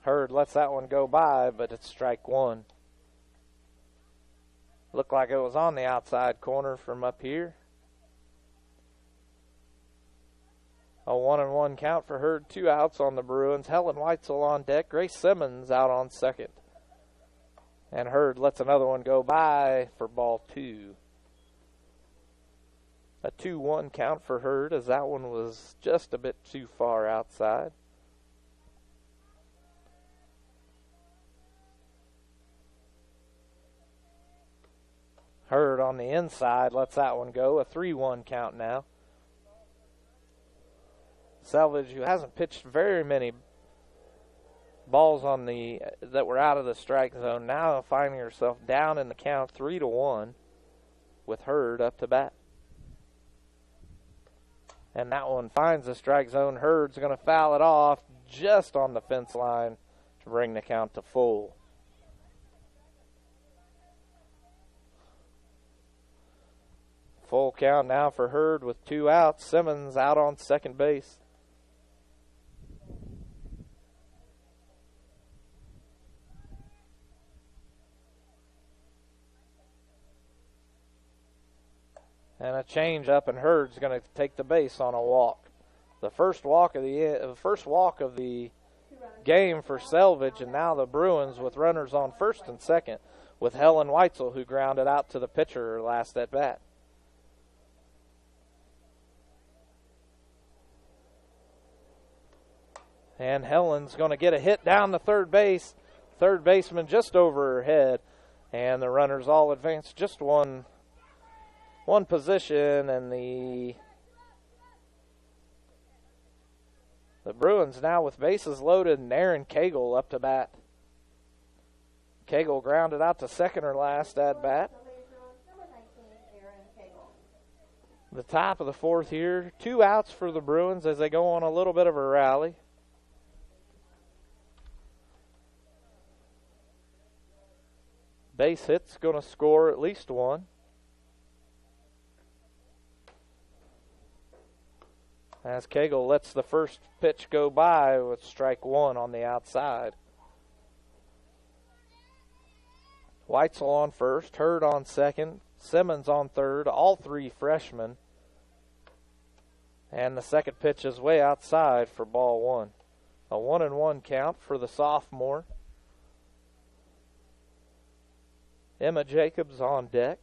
Hurd lets that one go by, but it's strike 1. Looked like it was on the outside corner from up here. A 1-1 count for Hurd. 2 outs on the Bruins. Helen Weitzel on deck. Grace Simmons out on second. And Hurd lets another one go by for ball 2. A 2-1 count for Hurd, as that one was just a bit too far outside. Hurd on the inside lets that one go. A 3-1 count now. Selvage, who hasn't pitched very many balls on that were out of the strike zone, now finding herself down in the count 3-1 with Hurd up to bat. And that one finds the strike zone. Hurd's going to foul it off just on the fence line to bring the count to full. Full count now for Hurd with 2 outs. Simmons out on second base. And a change up, and Hurd's going to take the base on a walk. The first walk of the game for Selvage, and now the Bruins with runners on first and second with Helen Weitzel, who grounded out to the pitcher last at bat. And Helen's going to get a hit down the third base. Third baseman just over her head, and the runners all advance just one position, and the Bruins now with bases loaded, and Aaron Cagle up to bat. Cagle grounded out to second or last at bat. The top of the fourth here. 2 outs for the Bruins as they go on a little bit of a rally. Base hit's going to score at least one. As Cagle lets the first pitch go by with strike 1 on the outside. Weitzel on first, Hurd on second, Simmons on third, all 3 freshmen. And the second pitch is way outside for ball 1. A 1-1 count for the sophomore. Emma Jacobs on deck.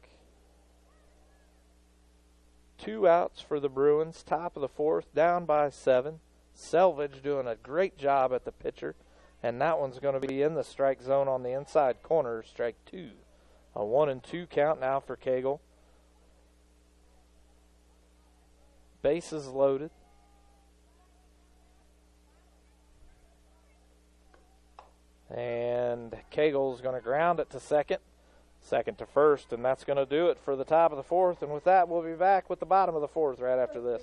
2 outs for the Bruins, top of the fourth, down by 7. Selvage doing a great job at the pitcher, and that one's going to be in the strike zone on the inside corner, strike 2. A 1-2 count now for Cagle. Bases loaded. And Cagle's going to ground it to second. Second to first, and that's going to do it for the top of the fourth. And with that, we'll be back with the bottom of the fourth right after this.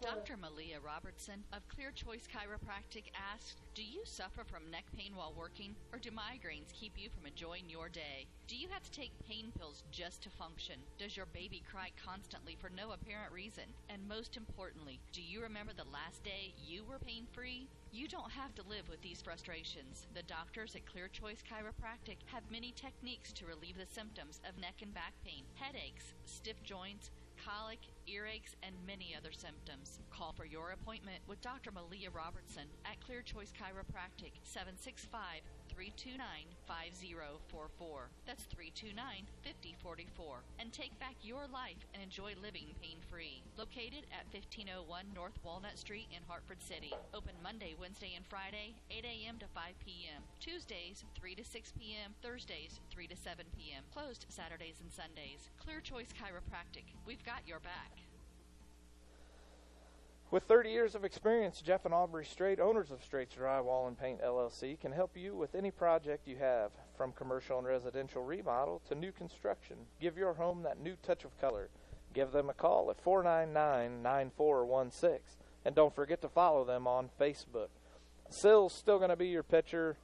Dr. Malia Robertson of Clear Choice Chiropractic asked, do you suffer from neck pain while working, or do migraines keep you from enjoying your day? Do you have to take pain pills just to function? Does your baby cry constantly for no apparent reason? And most importantly, do you remember the last day you were pain-free? You don't have to live with these frustrations. The doctors at Clear Choice Chiropractic have many techniques to relieve the symptoms of neck and back pain, headaches, stiff joints, colic, earaches, and many other symptoms. Call for your appointment with Dr. Malia Robertson at Clear Choice Chiropractic, 765-329-5044. That's 329-5044. And take back your life and enjoy living pain-free. Located at 1501 North Walnut Street in Hartford City. Open Monday, Wednesday, and Friday, 8 a.m. to 5 p.m. Tuesdays, 3 to 6 p.m. Thursdays, 3 to 7 p.m. Closed Saturdays and Sundays. Clear Choice Chiropractic. We've got your back. With 30 years of experience, Jeff and Aubrey Strait, owners of Straits Drywall and Paint LLC, can help you with any project you have, from commercial and residential remodel to new construction. Give your home that new touch of color. Give them a call at 499-9416. And don't forget to follow them on Facebook. Sill's still going to be your pitcher.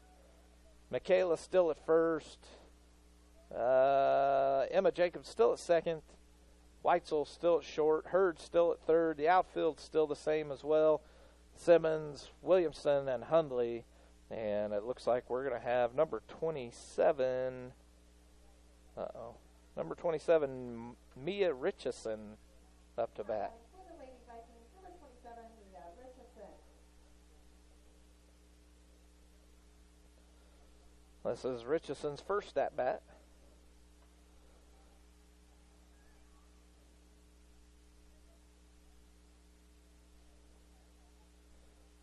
Michaela still at first. Emma Jacobs still at second. Weitzel still at short. Hurd still at third. The outfield's still the same as well. Simmons, Williamson, and Hundley. And it looks like we're going to have number 27. Number 27, Mia Richardson, up to bat. This is Richeson's first at bat.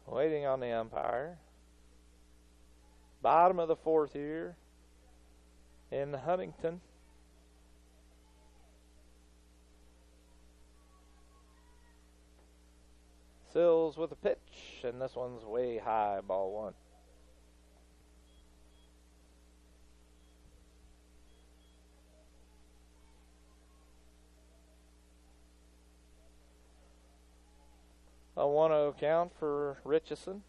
Waiting on the umpire. Bottom of the fourth here in Huntington. Sills with a pitch, and this one's way high, ball one. A 1-0 count for Richardson.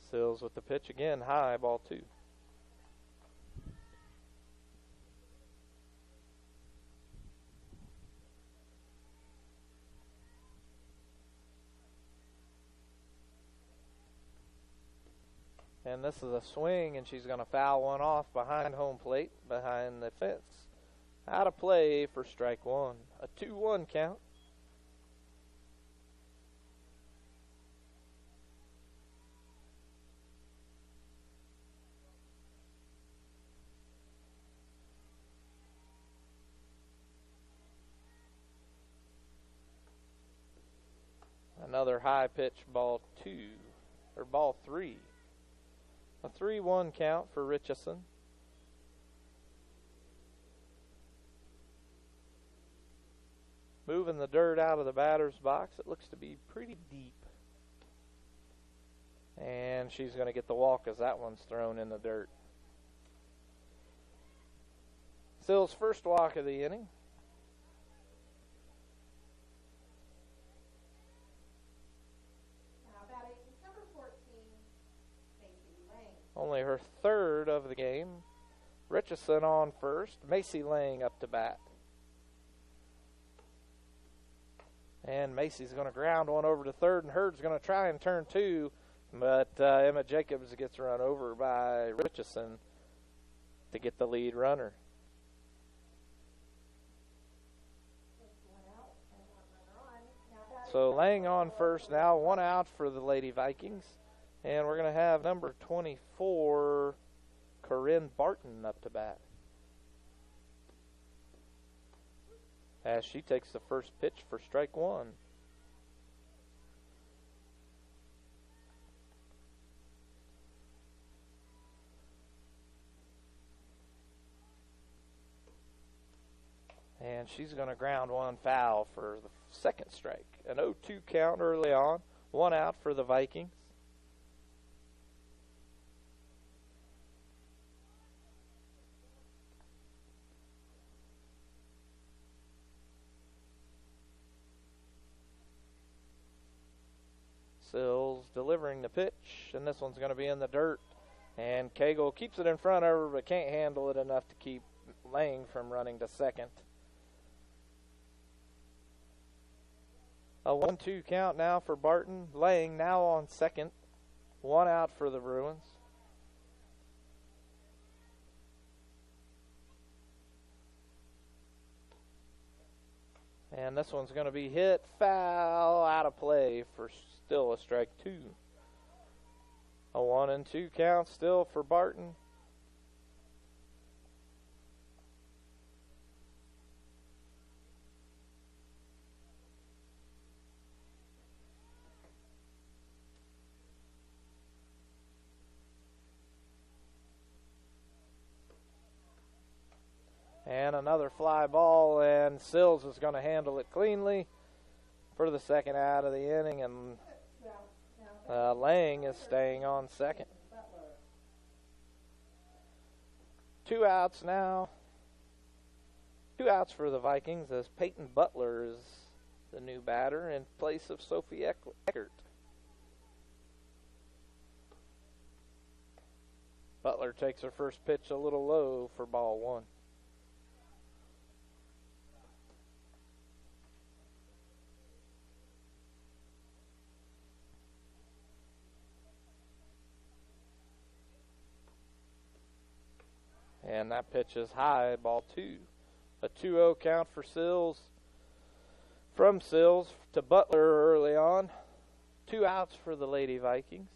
Sills with the pitch again, high, ball two. And this is a swing, and she's going to foul one off behind home plate, behind the fence. Out of play for strike one. A 2-1 count. Another high pitch, ball two, or ball three. A 3-1 count for Richardson. Moving the dirt out of the batter's box. It looks to be pretty deep. And she's going to get the walk as that one's thrown in the dirt. Sills' first walk of the inning. Only her third of the game. Richardson on first. Macy Lang up to bat. And Macy's going to ground one over to third, and Hurd's going to try and turn two, but Emma Jacobs gets run over by Richardson to get the lead runner. So Lang on first now, one out for the Lady Vikings. And we're going to have number 24, Corinne Barton, up to bat, as she takes the first pitch for strike one. And she's going to ground one foul for the second strike. An 0-2 count early on, one out for the Vikings. Sills delivering the pitch, and this one's going to be in the dirt. And Cagle keeps it in front of her, but can't handle it enough to keep Lang from running to second. A 1-2 count now for Barton. Lang now on second. One out for the Bruins. And this one's going to be hit, foul, out of play for still a strike two. A 1-2 count still for Barton. And another fly ball, and Sills is going to handle it cleanly for the second out of the inning, and Lang is staying on second. Two outs now. Two outs for the Vikings as Peyton Butler is the new batter in place of Sophie Eckert. Butler takes her first pitch a little low for ball one. And that pitch is high, ball two. A 2-0 count for Sills. From Sills to Butler early on. Two outs for the Lady Vikings.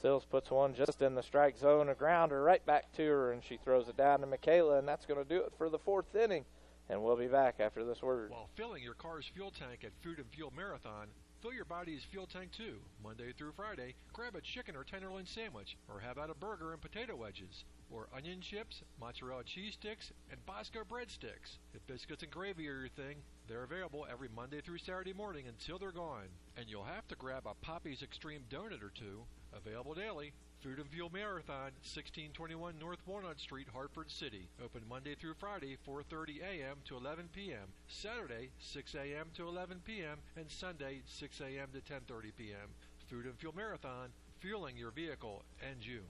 Sills puts one just in the strike zone, a grounder right back to her, and she throws it down to Michaela, and that's going to do it for the fourth inning. And we'll be back after this word. While filling your car's fuel tank at Food and Fuel Marathon, fill your body's fuel tank too. Monday through Friday, grab a chicken or tenderloin sandwich, or have out a burger and potato wedges, or onion chips, mozzarella cheese sticks, and Bosco breadsticks. If biscuits and gravy are your thing, they're available every Monday through Saturday morning until they're gone. And you'll have to grab a Poppy's Extreme donut or two. Available daily. Food and Fuel Marathon, 1621 North Walnut Street, Hartford City. Open Monday through Friday, 4:30 a.m. to 11 p.m. Saturday, 6 a.m. to 11 p.m. and Sunday, 6 a.m. to 10:30 p.m. Food and Fuel Marathon, fueling your vehicle and you.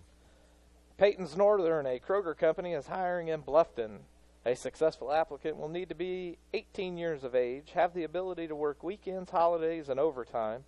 Peyton's Northern, a Kroger company, is hiring in Bluffton. A successful applicant will need to be 18 years of age, have the ability to work weekends, holidays, and overtime,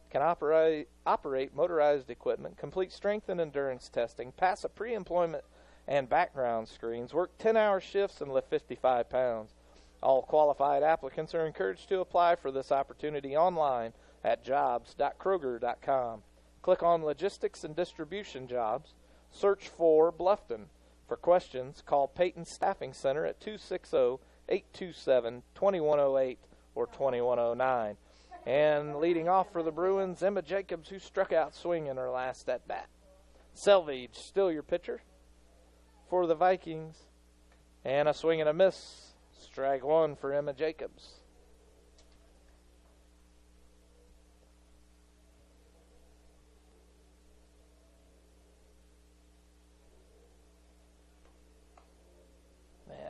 can operate motorized equipment, complete strength and endurance testing, pass a pre-employment and background screens, work 10-hour shifts, and lift 55 pounds. All qualified applicants are encouraged to apply for this opportunity online at jobs.kroger.com. Click on Logistics and Distribution Jobs. Search for Bluffton. For questions, call Peyton Staffing Center at 260-827-2108 or 2109. And leading off for the Bruins, Emma Jacobs, who struck out swinging her last at bat. Selvage, still your pitcher for the Vikings. And a swing and a miss. Strike one for Emma Jacobs.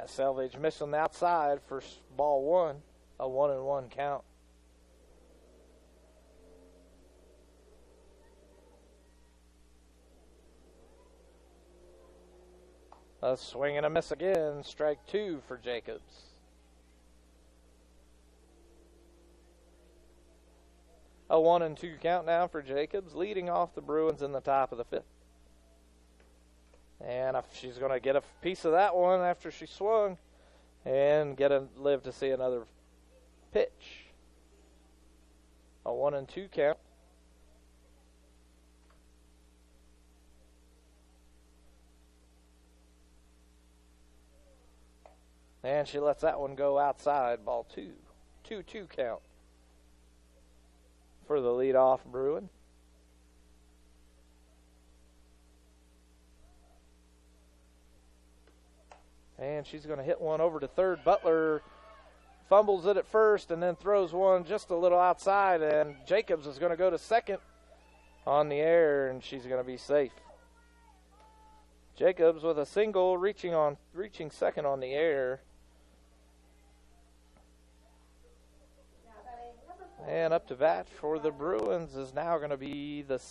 Selvage missing the outside for ball one, a 1-1 count. A swing and a miss again, strike two for Jacobs. A 1-2 count now for Jacobs, leading off the Bruins in the top of the fifth. And she's going to get a piece of that one after she swung and live to see another pitch. A 1-2 count. And she lets that one go outside, ball two. 2-2 count for the leadoff Bruin. And she's going to hit one over to third. Butler fumbles it at first and then throws one just a little outside. And Jacobs is going to go to second on the air, and she's going to be safe. Jacobs with a single, reaching second on the air. And up to bat for the Bruins is now going to be the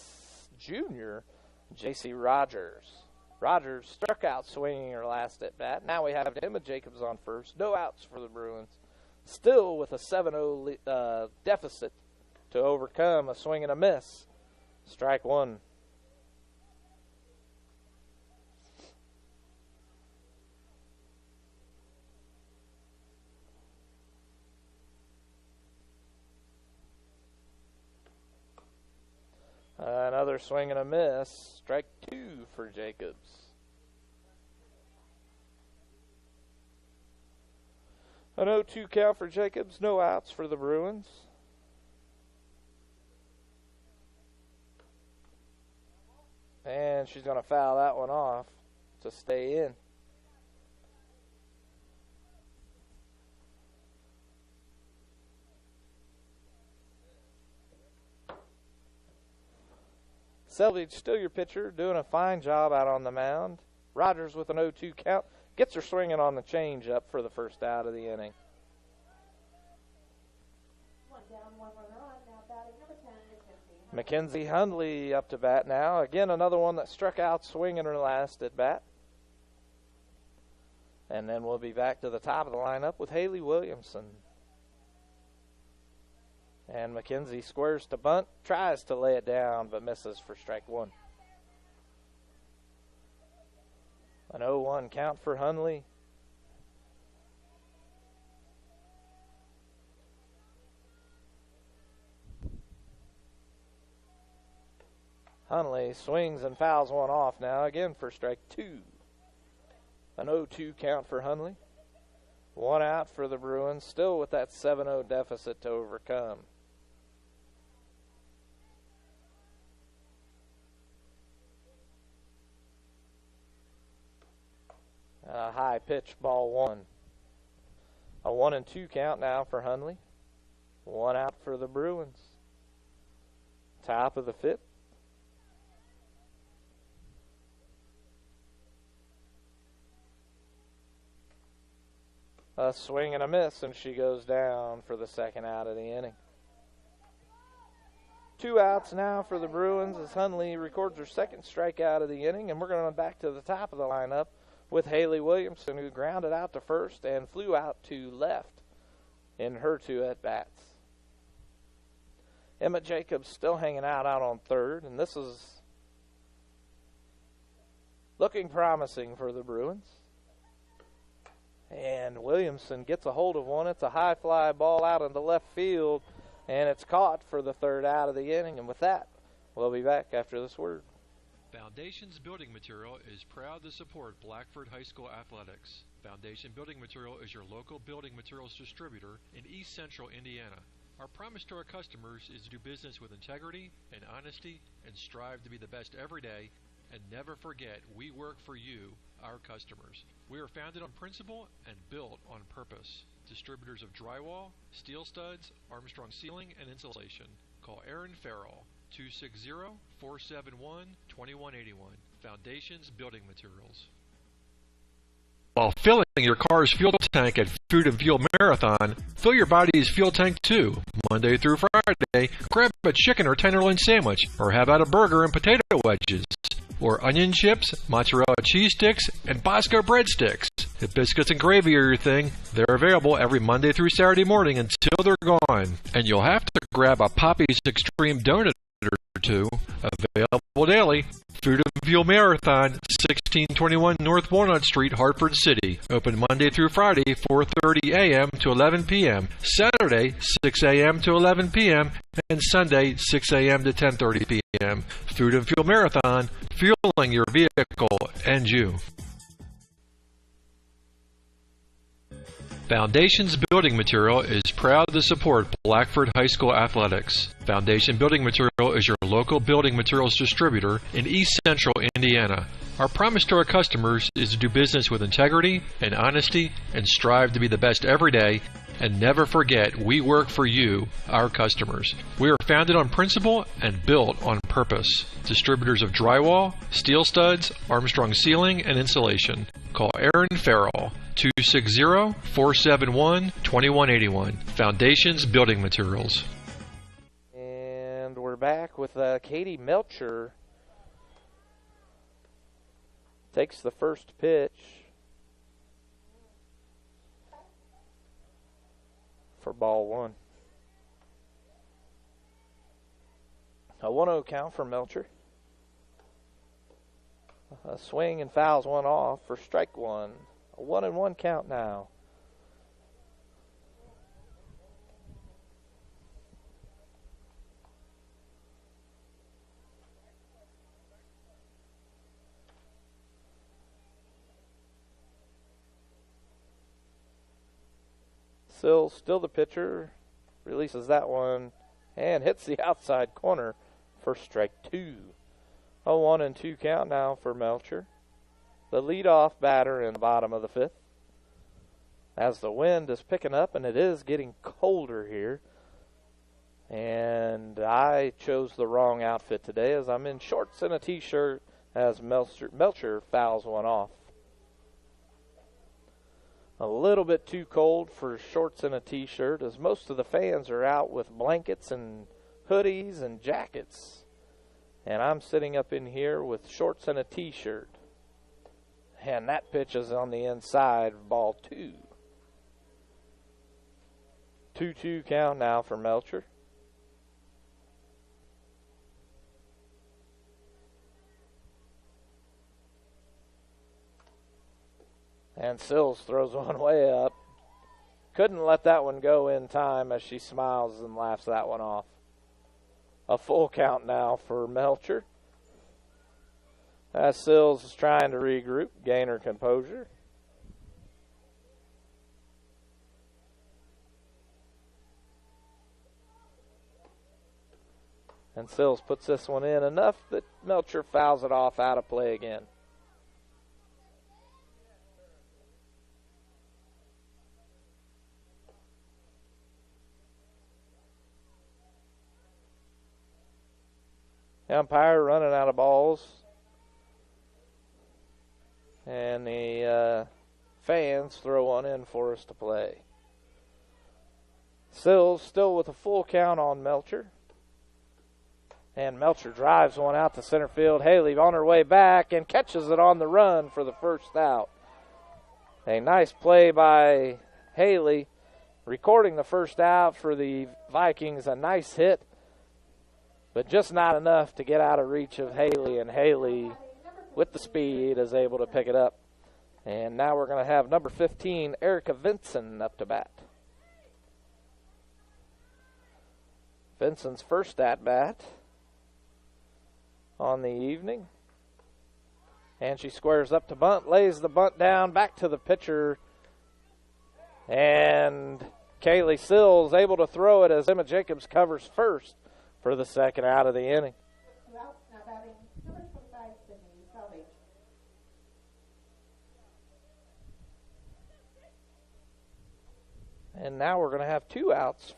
junior, J.C. Rogers. Rogers struck out swinging her last at bat. Now we have Emma Jacobs on first. No outs for the Bruins. Still with a 7-0 deficit to overcome. A swing and a miss. Strike one. Another swing and a miss. Strike two for Jacobs. An 0-2 count for Jacobs. No outs for the Bruins. And she's going to foul that one off to stay in. Selvage, still your pitcher, doing a fine job out on the mound. Rogers with an 0-2 count. Gets her swinging on the changeup for the first out of the inning. One down, one runner on. Now batting number 10, Mackenzie. Mackenzie Hundley up to bat now. Again, another one that struck out swinging her last at bat. And then we'll be back to the top of the lineup with Haley Williamson. And Mackenzie squares to bunt, tries to lay it down, but misses for strike one. An 0-1 count for Hundley. Hunley swings and fouls one off now, again for strike 2. An 0-2 count for Hunley. 1 out for the Bruins, still with that 7-0 deficit to overcome. A high pitch, ball 1. A 1-2 count now for Hunley. 1 out for the Bruins. Top of the 5th. A swing and a miss, and she goes down for the 2nd out of the inning. 2 outs now for the Bruins as Hunley records her 2nd strikeout of the inning, and we're going back to the top of the lineup with Haley Williamson, who grounded out to first and flew out to left in her 2 at-bats. Emma Jacobs still hanging out on third, and this is looking promising for the Bruins. And Williamson gets a hold of one. It's a high fly ball out into left field, and it's caught for the 3rd out of the inning. And with that, we'll be back after this word. Foundations Building Material is proud to support Blackford High School athletics. Foundation Building Material is your local building materials distributor in East Central Indiana. Our promise to our customers is to do business with integrity and honesty and strive to be the best every day. And never forget, we work for you, our customers. We are founded on principle and built on purpose. Distributors of drywall, steel studs, Armstrong ceiling, and insulation. Call Aaron Farrell, 260-471-2181. Foundations Building Materials. While filling your car's fuel tank at Food and Fuel Marathon, fill your body's fuel tank too. Monday through Friday, grab a chicken or tenderloin sandwich, or how about a burger and potato wedges, or onion chips, mozzarella cheese sticks, and Bosco breadsticks. If biscuits and gravy are your thing, they're available every Monday through Saturday morning until they're gone. And you'll have to grab a Poppy's Extreme donut or two, available daily. Food and Fuel Marathon, 1621 North Walnut Street, Hartford City. Open Monday through Friday, 4:30 a.m. to 11 p.m. Saturday, 6 a.m. to 11 p.m. and Sunday, 6 a.m. to 10:30 p.m. Food and Fuel Marathon, fueling your vehicle and you. Foundations Building Material is proud to support Blackford High School athletics. Foundation Building Material is your local building materials distributor in East Central Indiana. Our promise to our customers is to do business with integrity and honesty and strive to be the best every day. And never forget, we work for you, our customers. We are founded on principle and built on purpose. Distributors of drywall, steel studs, Armstrong ceiling, and insulation. Call Aaron Farrell, 260-471-2181. Foundations Building Materials. And we're back with Katie Melcher. Takes the first pitch for ball 1. A 1-0 count for Melcher. A swing and fouls one off for strike 1. A 1-1 count now. Sills, still the pitcher, releases that one and hits the outside corner for strike 2. A 1-2 count now for Melcher, the leadoff batter in the bottom of the 5th. As the wind is picking up, and it is getting colder here. And I chose the wrong outfit today as I'm in shorts and a t-shirt as Melcher fouls one off. A little bit too cold for shorts and a t-shirt as most of the fans are out with blankets and hoodies and jackets. And I'm sitting up in here with shorts and a t-shirt. And that pitch is on the inside, ball 2. 2-2 count now for Melcher. And Sills throws one way up. Couldn't let that one go in time as she smiles and laughs that one off. A full count now for Melcher. As Sills is trying to regroup, gain her composure. And Sills puts this one in enough that Melcher fouls it off out of play again. Umpire running out of balls. And the fans throw one in for us to play. Sills still with a full count on Melcher. And Melcher drives one out to center field. Haley on her way back and catches it on the run for the first out. A nice play by Haley, recording the first out for the Vikings. A nice hit, but just not enough to get out of reach of Haley. And Haley, with the speed, is able to pick it up. And now we're going to have number 15, Erica Vinson, up to bat. Vinson's first at-bat on the evening. And she squares up to bunt, lays the bunt down, back to the pitcher. And Kaylee Sills able to throw it as Emma Jacobs covers first for the second out of the inning. Now batting number 25, Sydney Salvage. And now we're going to have 2 outs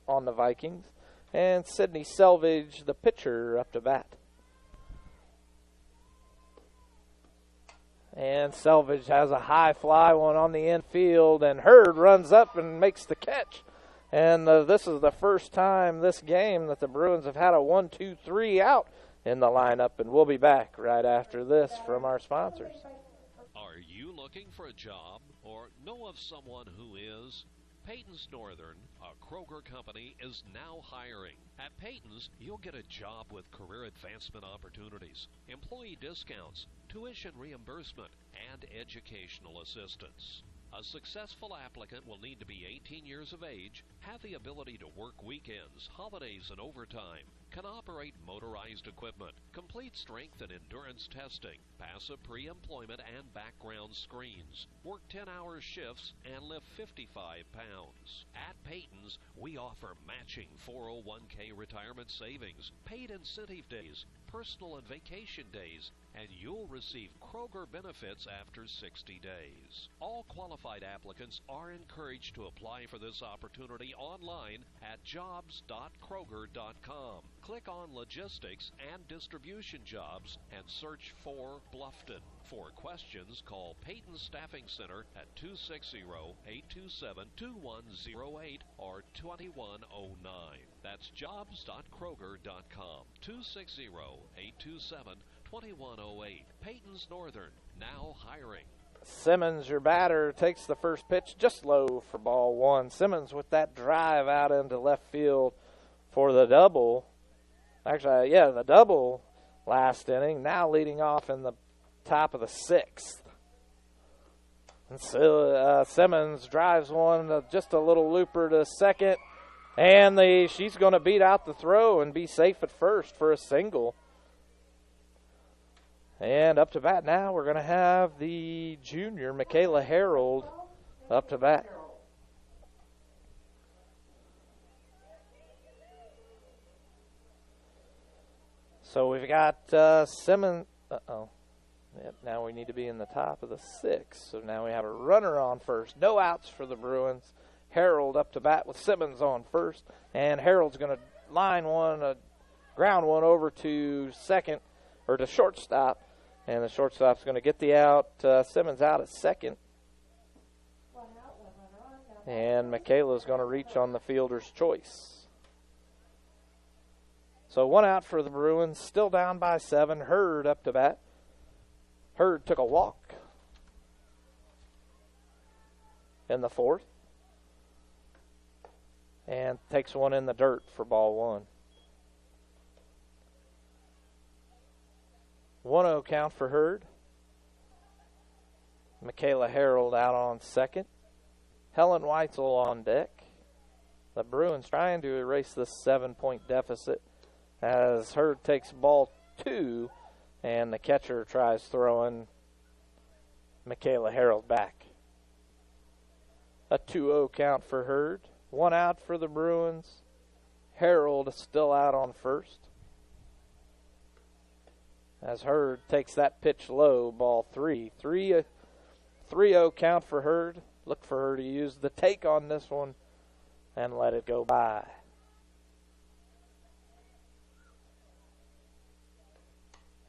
on the Vikings. And Sydney Selvage, the pitcher, up to bat. And Selvage has a high fly one on the infield, and Hurd runs up and makes the catch. And this is the first time this game that the Bruins have had a 1-2-3 out in the lineup, and we'll be back right after this from our sponsors. Are you looking for a job or know of someone who is? Peyton's Northern, a Kroger company, is now hiring. At Peyton's, you'll get a job with career advancement opportunities, employee discounts, tuition reimbursement, and educational assistance. A successful applicant will need to be 18 years of age, have the ability to work weekends, holidays, and overtime, can operate motorized equipment, complete strength and endurance testing, pass a pre-employment and background screens, work 10-hour shifts, and lift 55 pounds. At Peyton's, we offer matching 401k retirement savings, paid incentive days, personal and vacation days, and you'll receive Kroger benefits after 60 days. All qualified applicants are encouraged to apply for this opportunity online at jobs.kroger.com. Click on Logistics and Distribution Jobs and search for Bluffton. For questions, call Peyton Staffing Center at 260-827-2108 or 2109. That's jobs.kroger.com. 260-827-2108. Peyton's Northern, now hiring. Simmons, your batter, takes the first pitch just low for ball 1. Simmons with that drive out into left field for the double. Actually, the double last inning. Now leading off in the top of the 6th. And so, Simmons drives one, just a little looper to second. And she's going to beat out the throw and be safe at first for a single. And up to bat now, we're going to have the junior, Michaela Harold, up to bat. So we've got Simmons. Yep, now we need to be in the top of the 6th. So now we have a runner on first. No outs for the Bruins. Harold up to bat with Simmons on first. And Harold's going to line one, ground one over to second, or to shortstop. And the shortstop's going to get the out. Simmons out at second. And Michaela's going to reach on the fielder's choice. So 1 out for the Bruins, still down by 7. Hurd up to bat. Hurd took a walk in the 4th. And takes one in the dirt for ball 1. 1-0 count for Hurd. Michaela Harold out on second. Helen Weitzel on deck. The Bruins trying to erase this 7-point deficit as Hurd takes ball 2 And the catcher tries throwing Michaela Harold back. A 2-0 count for Hurd. 1 out for the Bruins. Harold is still out on first. As Hurd takes that pitch low, ball 3. 3-0 count for Hurd. Look for her to use the take on this one and let it go by.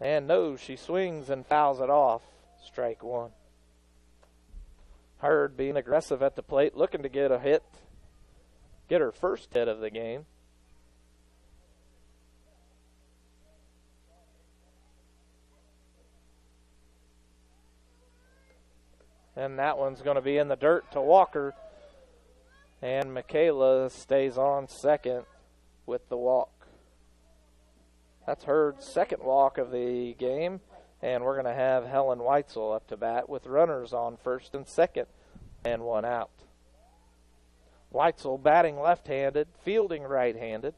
And no, she swings and fouls it off. Strike 1. Hurd being aggressive at the plate, looking to get a hit. Get her first hit of the game. And that one's going to be in the dirt to Walker. And Michaela stays on second with the walk. That's Hurd's second walk of the game. And we're going to have Helen Weitzel up to bat with runners on first and second and 1 out. Weitzel batting left-handed, fielding right-handed.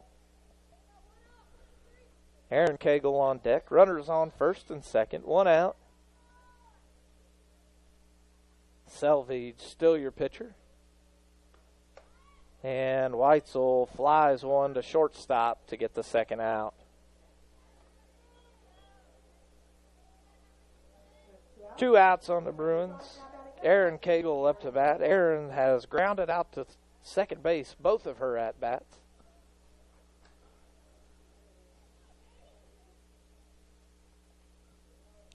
Aaron Cagle on deck. Runners on first and second, 1 out. Selvage still your pitcher. And Weitzel flies one to shortstop to get the second out. Two outs on the Bruins. Aaron Cagle up to bat. Aaron has grounded out to second base both of her at-bats.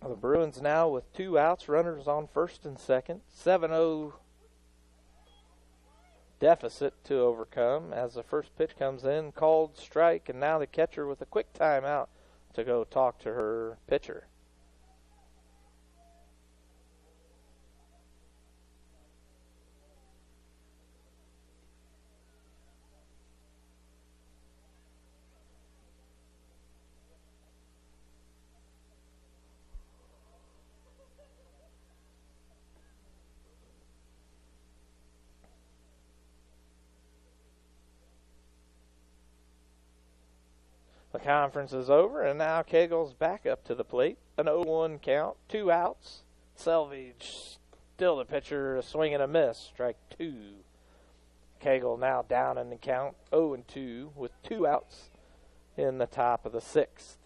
The Bruins now with 2 outs, runners on first and second. 7-0 deficit to overcome as the first pitch comes in, called strike, and now the catcher with a quick timeout to go talk to her pitcher. The conference is over, and now Cagle's back up to the plate. An 0-1 count, 2 outs. Selvage, still the pitcher, a swing and a miss, strike 2. Cagle now down in the count, 0-2, with 2 outs in the top of the 6th.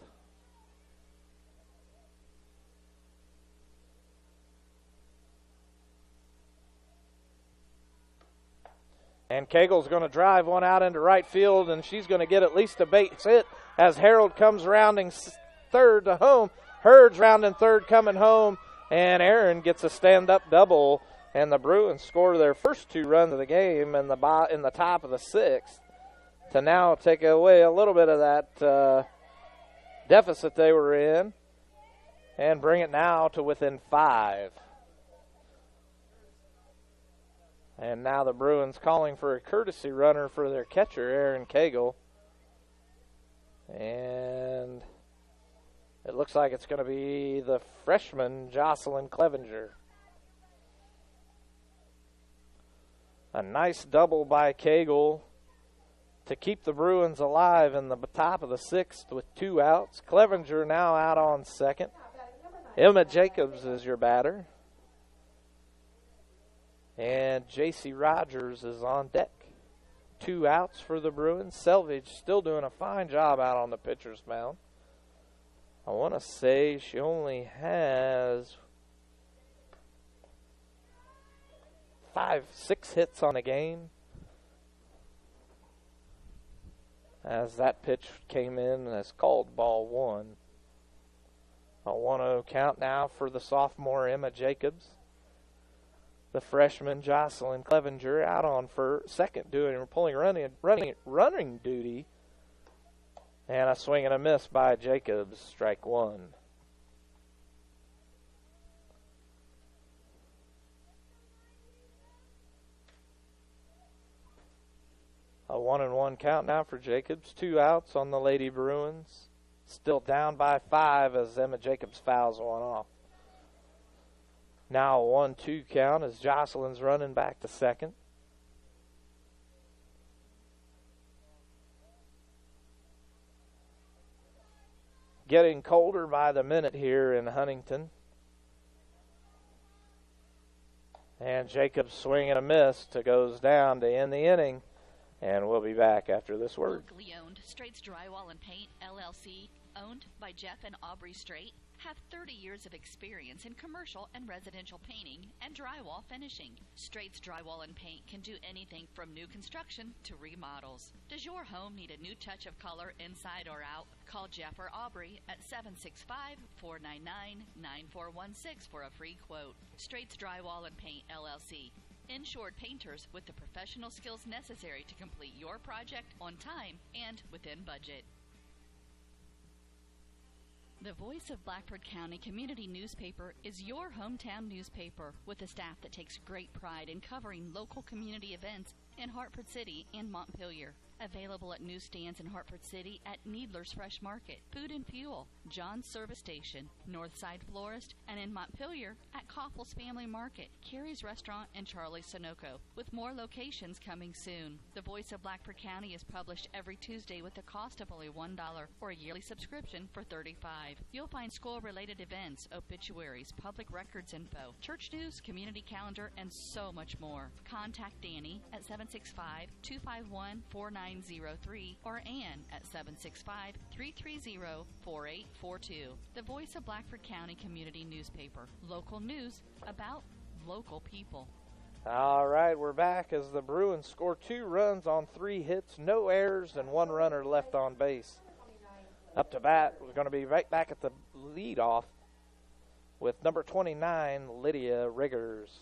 And Cagle's going to drive one out into right field, and she's going to get at least a base hit as Harold comes rounding third to home. Hurd's rounding third coming home, and Aaron gets a stand-up double, and the Bruins score their first 2 runs of the game in the top of the 6th to now take away a little bit of that deficit they were in and bring it now to within 5. And now the Bruins calling for a courtesy runner for their catcher, Aaron Cagle. And it looks like it's going to be the freshman, Jocelyn Clevenger. A nice double by Cagle to keep the Bruins alive in the top of the 6th with 2 outs. Clevenger now out on second. Emma Jacobs is your batter. And J.C. Rogers is on deck. 2 outs for the Bruins. Selvage still doing a fine job out on the pitcher's mound. I want to say she only has 5-6 hits on the game. As that pitch came in as called ball 1. A 1-0 count now for the sophomore Emma Jacobs. The freshman Jocelyn Clevenger out on second, pulling running duty, and a swing and a miss by Jacobs, strike 1. A 1-1 count now for Jacobs. 2 outs on the Lady Bruins. Still down by 5 as Emma Jacobs fouls one off. Now a 1-2 count as Jocelyn's running back to second. Getting colder by the minute here in Huntington. And Jacobs swing and a miss to goes down to end the inning. And we'll be back after this word. Locally owned Straits Drywall and Paint, LLC, owned by Jeff and Aubrey Strait, have 30 years of experience in commercial and residential painting and drywall finishing. Straits Drywall and Paint can do anything from new construction to remodels. Does your home need a new touch of color inside or out? Call Jeff or Aubrey at 765-499-9416 for a free quote. Straits Drywall and Paint, LLC. Insured painters with the professional skills necessary to complete your project on time and within budget. The Voice of Blackford County Community Newspaper is your hometown newspaper with a staff that takes great pride in covering local community events in Hartford City and Montpelier. Available at newsstands in Hartford City at Needler's Fresh Market, Food and Fuel, John's Service Station, Northside Florist, and in Montpelier at Koppel's Family Market, Carrie's Restaurant, and Charlie's Sunoco, with more locations coming soon. The Voice of Blackford County is published every Tuesday with a cost of only $1 or a yearly subscription for $35. You'll find school-related events, obituaries, public records info, church news, community calendar, and so much more. Contact Danny at 765-251-4903 or Ann at 765-330-4842. The Voice of Blackford County Community Newspaper. Local news about local people. All right, we're back as the Bruins score 2 runs on 3 hits, no errors, and 1 runner left on base. Up to bat, we're going to be right back at the leadoff with number 29, Lydia Riggers.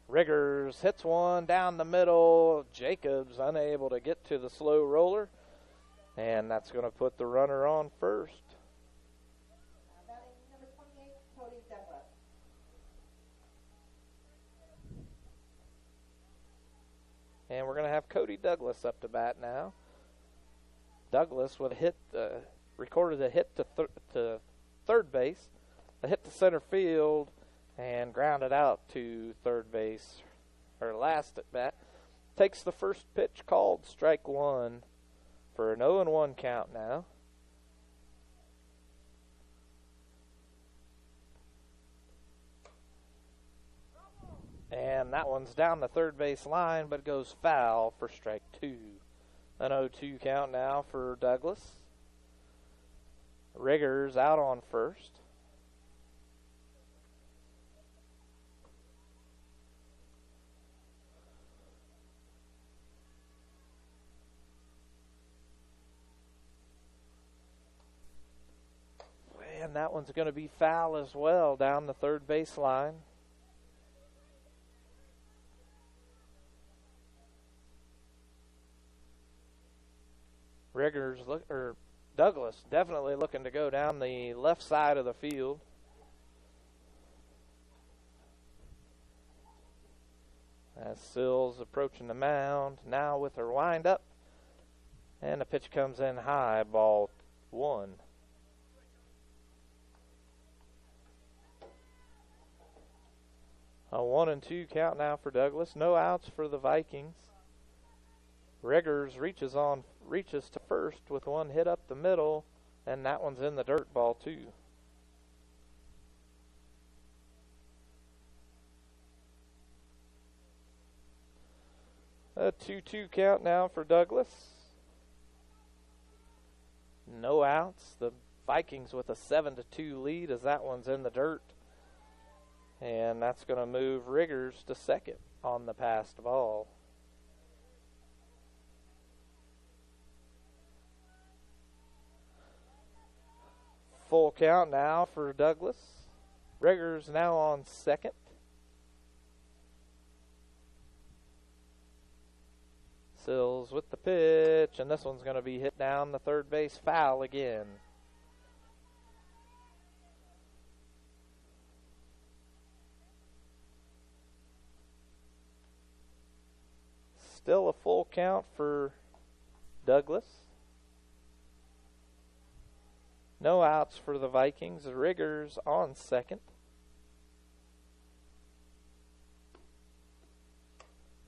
Riggers hits one down the middle. Jacobs unable to get to the slow roller. And that's going to put the runner on first. Batting number 28, Cody Douglas. And we're going to have Cody Douglas up to bat now. Douglas with a hit, recorded a hit to third base, a hit to center field, and grounded out to third base, or last at bat. Takes the first pitch called, strike one, for an 0-1 count now. And that one's down the third base line, but goes foul for strike 2. An 0-2 count now for Douglas. Riggers out on first. And that one's going to be foul as well down the third base line. Douglas definitely looking to go down the left side of the field. As Sills approaching the mound, now with her windup. And the pitch comes in high, ball 1. A 1-2 count now for Douglas. No outs for the Vikings. Riggers reaches to first with one hit up the middle, and that one's in the dirt, ball 2. A 2-2 count now for Douglas. No outs. The Vikings with a 7-2 lead as that one's in the dirt. And that's going to move Riggers to second on the passed ball. Full count now for Douglas. Riggers now on second. Sills with the pitch, and this one's going to be hit down the third base, foul again. Still a full count for Douglas. No outs for the Vikings. Riggers on second.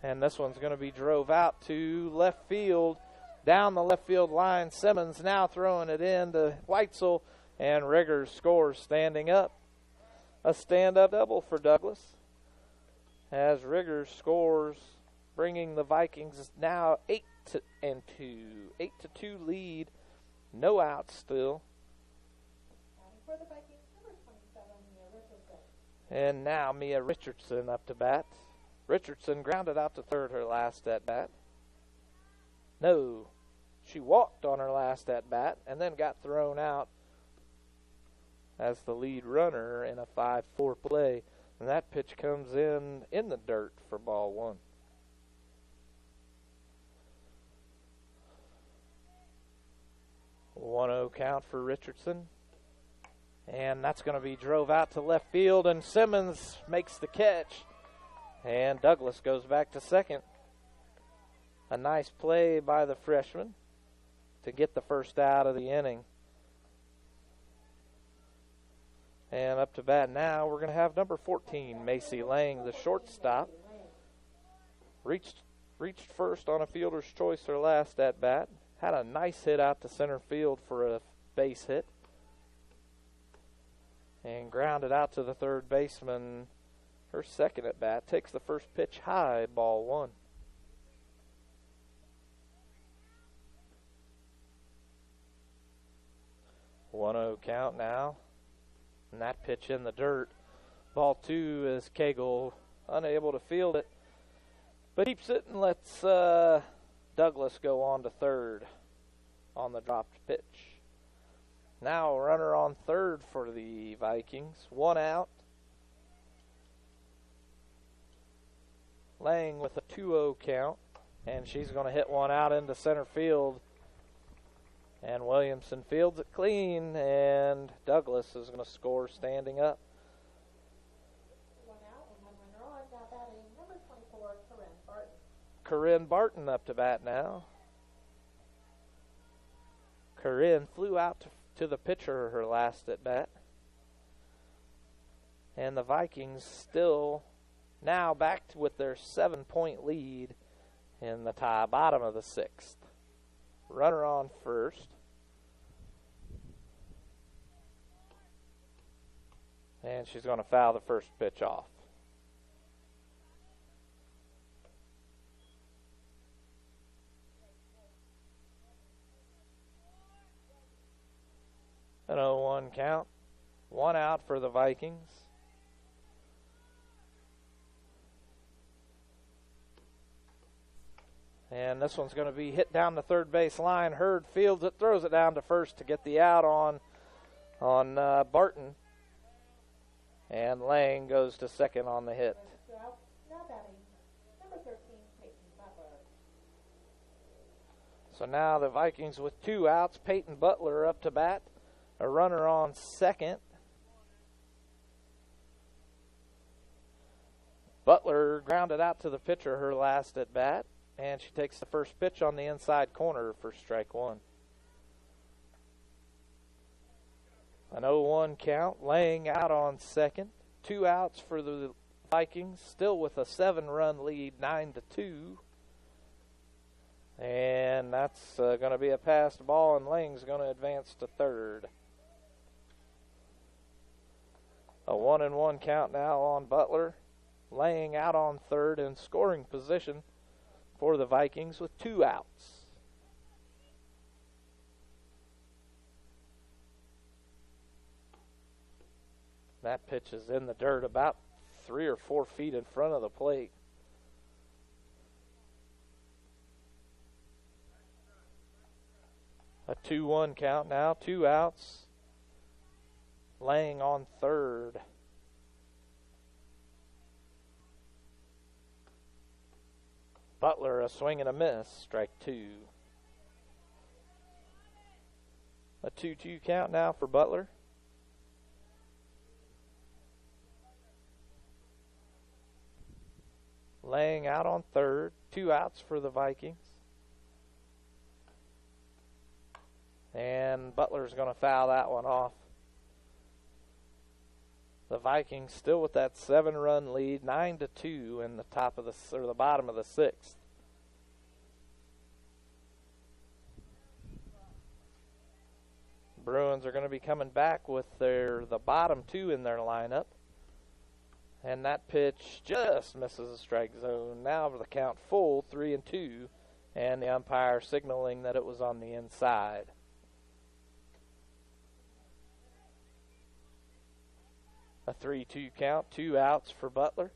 And this one's going to be drove out to left field. Down the left field line, Simmons now throwing it in to Weitzel. And Riggers scores standing up. A stand-up double for Douglas, as Riggers scores, bringing the Vikings now 8-2. 8-2 lead. No outs still. For the Vikings, number 27, Mia Richardson. And now Mia Richardson up to bat. Richardson grounded out to third her last at bat. No, she walked on her last at bat and then got thrown out as the lead runner in a 5-4 play. And that pitch comes in the dirt for ball one. One-0 count for Richardson. And that's going to be drove out to left field, and Simmons makes the catch. And Douglas goes back to second. A nice play by the freshman to get the first out of the inning. And up to bat now, we're going to have number 14, Macy Lang, the shortstop. Reached first on a fielder's choice her last at bat. Had a nice hit out to center field for a base hit. And grounded out to the third baseman. Her second at bat takes the first pitch high, ball one. One-0 count now. And that pitch in the dirt. Ball two is Cagle unable to field it, but keeps it and lets Douglas go on to third on the dropped pitch. Now a runner on third for the Vikings. One out. Lang with a 2-0 count, and she's going to hit one out into center field. And Williamson fields it clean, and Douglas is going to score standing up. One out and one runner on. Now batting number 24, Corinne Barton. Corinne Barton up to bat now. Corinne flew out to the pitcher her last at bat. And the Vikings still now back with their 7-point lead in the bottom of the sixth. Runner on first. And she's going to foul the first pitch off. An 0-1 count. One out for the Vikings. And this one's going to be hit down the third base line. Hurd fields it, throws it down to first to get the out on Barton. And Lang goes to second on the hit. Now batting number 13, Peyton Butler. So now the Vikings with two outs. Peyton Butler up to bat. A runner on second. Butler grounded out to the pitcher her last at bat. And she takes the first pitch on the inside corner for strike one. An 0-1 count. Lang out on second. Two outs for the Vikings. Still with a 7-run lead, 9-2. And that's going to be a passed ball, and Lang's going to advance to third. A 1-1 count now on Butler. Lang out on third in scoring position for the Vikings with two outs. That pitch is in the dirt about 3 or 4 feet in front of the plate. A 2-1 count now, two outs. Lang on third. Butler, a swing and a miss, strike two. A 2-2 count now for Butler. Lang out on third, two outs for the Vikings. And Butler's going to foul that one off. The Vikings still with that 7-run lead, 9-2 in the the bottom of the sixth. Bruins are going to be coming back with the bottom two in their lineup. And that pitch just misses the strike zone. Now the count full, 3-2, and the umpire signaling that it was on the inside. A 3-2 count, 2 outs for Butler.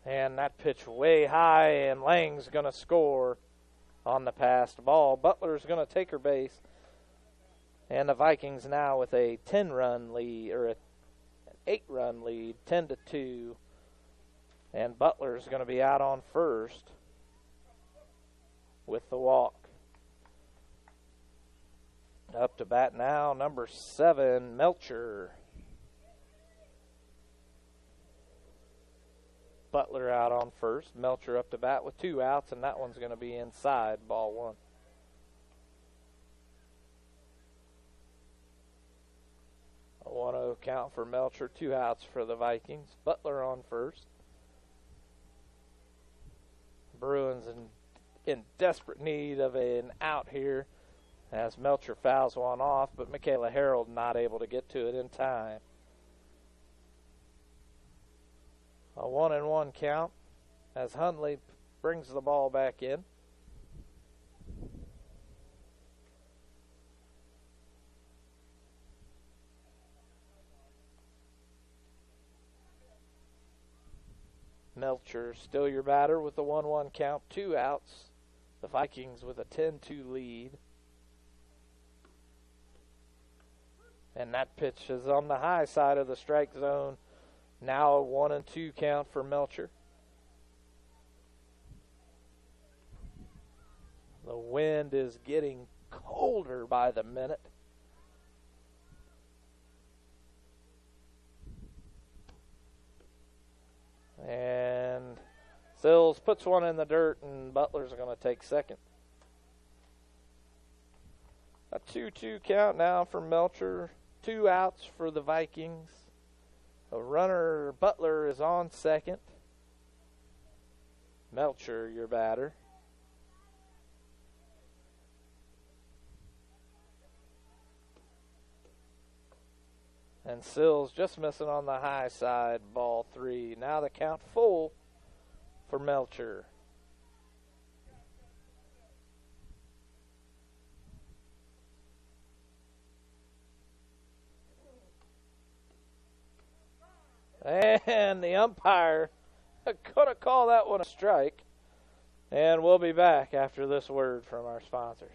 And that pitch way high, and Lang's going to score on the passed ball. Butler's going to take her base. And the Vikings now with a 10-run lead, or an 8-run lead, 10-2. And Butler's going to be out on first with the walk. Up to bat now, number 7, Melcher. Butler out on first. Melcher up to bat with 2 outs, and that one's going to be inside, ball 1. A 1-0 count for Melcher, 2 outs for the Vikings. Butler on first. Bruins in desperate need of an out here as Melcher fouls one off, but Michaela Harold not able to get to it in time. A 1-1 count as Hundley brings the ball back in. Melcher still your batter with the 1-1 count, 2 outs. The Vikings with a 10-2 lead. And that pitch is on the high side of the strike zone. Now a 1-2 count for Melcher. The wind is getting colder by the minute. And Sills puts one in the dirt, and Butler's going to take second. A 2-2 count now for Melcher. 2 outs for the Vikings. A runner, Butler, is on second. Melcher, your batter. And Sills just missing on the high side, ball 3. Now the count full for Melcher. And the umpire going to call that one a strike. And we'll be back after this word from our sponsors.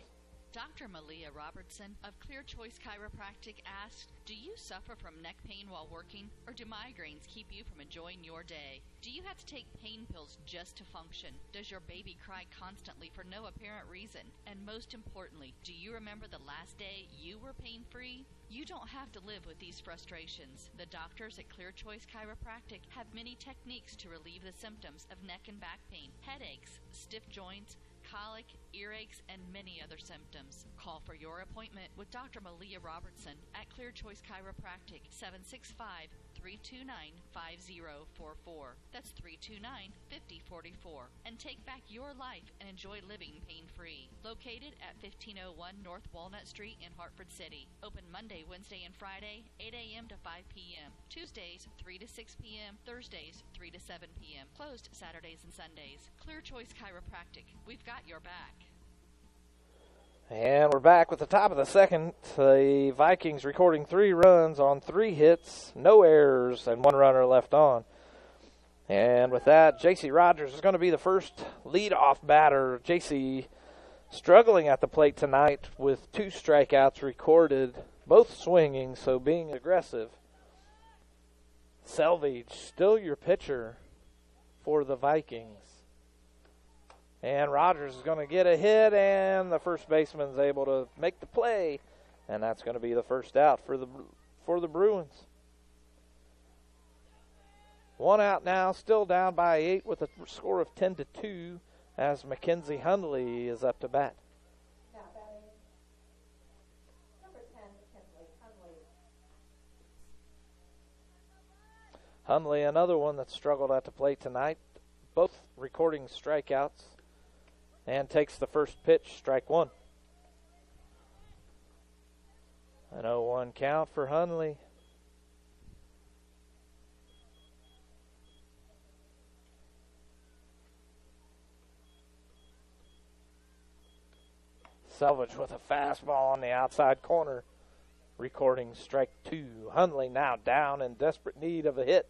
Dr. Malia Robertson of Clear Choice Chiropractic asked, do you suffer from neck pain while working, or do migraines keep you from enjoying your day? Do you have to take pain pills just to function? Does your baby cry constantly for no apparent reason? And most importantly, do you remember the last day you were pain-free? You don't have to live with these frustrations. The doctors at Clear Choice Chiropractic have many techniques to relieve the symptoms of neck and back pain, headaches, stiff joints, colic, earaches, and many other symptoms. Call for your appointment with Dr. Malia Robertson at Clear Choice Chiropractic, 765-329-5044. That's 329-5044. And take back your life and enjoy living pain-free. Located at 1501 North Walnut Street in Hartford City. Open Monday, Wednesday, and Friday, 8 a.m. to 5 p.m. Tuesdays, 3 to 6 p.m. Thursdays, 3 to 7 p.m. Closed Saturdays and Sundays. Clear Choice Chiropractic. We've got your back. And we're back with the top of the second. The Vikings recording 3 runs on 3 hits, no errors, and 1 runner left on. And with that, J.C. Rogers is going to be the first leadoff batter. J.C. struggling at the plate tonight with 2 strikeouts recorded, both swinging, so being aggressive. Selvage, still your pitcher for the Vikings. And Rogers is going to get a hit, and the first baseman's able to make the play, and that's going to be the first out for the Bruins. 1 out now, still down by 8 with a score of 10-2 as Mackenzie Hundley is up to bat. Now batting, number 10, Kinsley Hundley. Hundley, another one that struggled at the plate tonight, both recording strikeouts, and takes the first pitch, strike 1. An 0-1 count for Hundley. Selvage with a fastball on the outside corner, recording strike 2. Hundley now down in desperate need of a hit.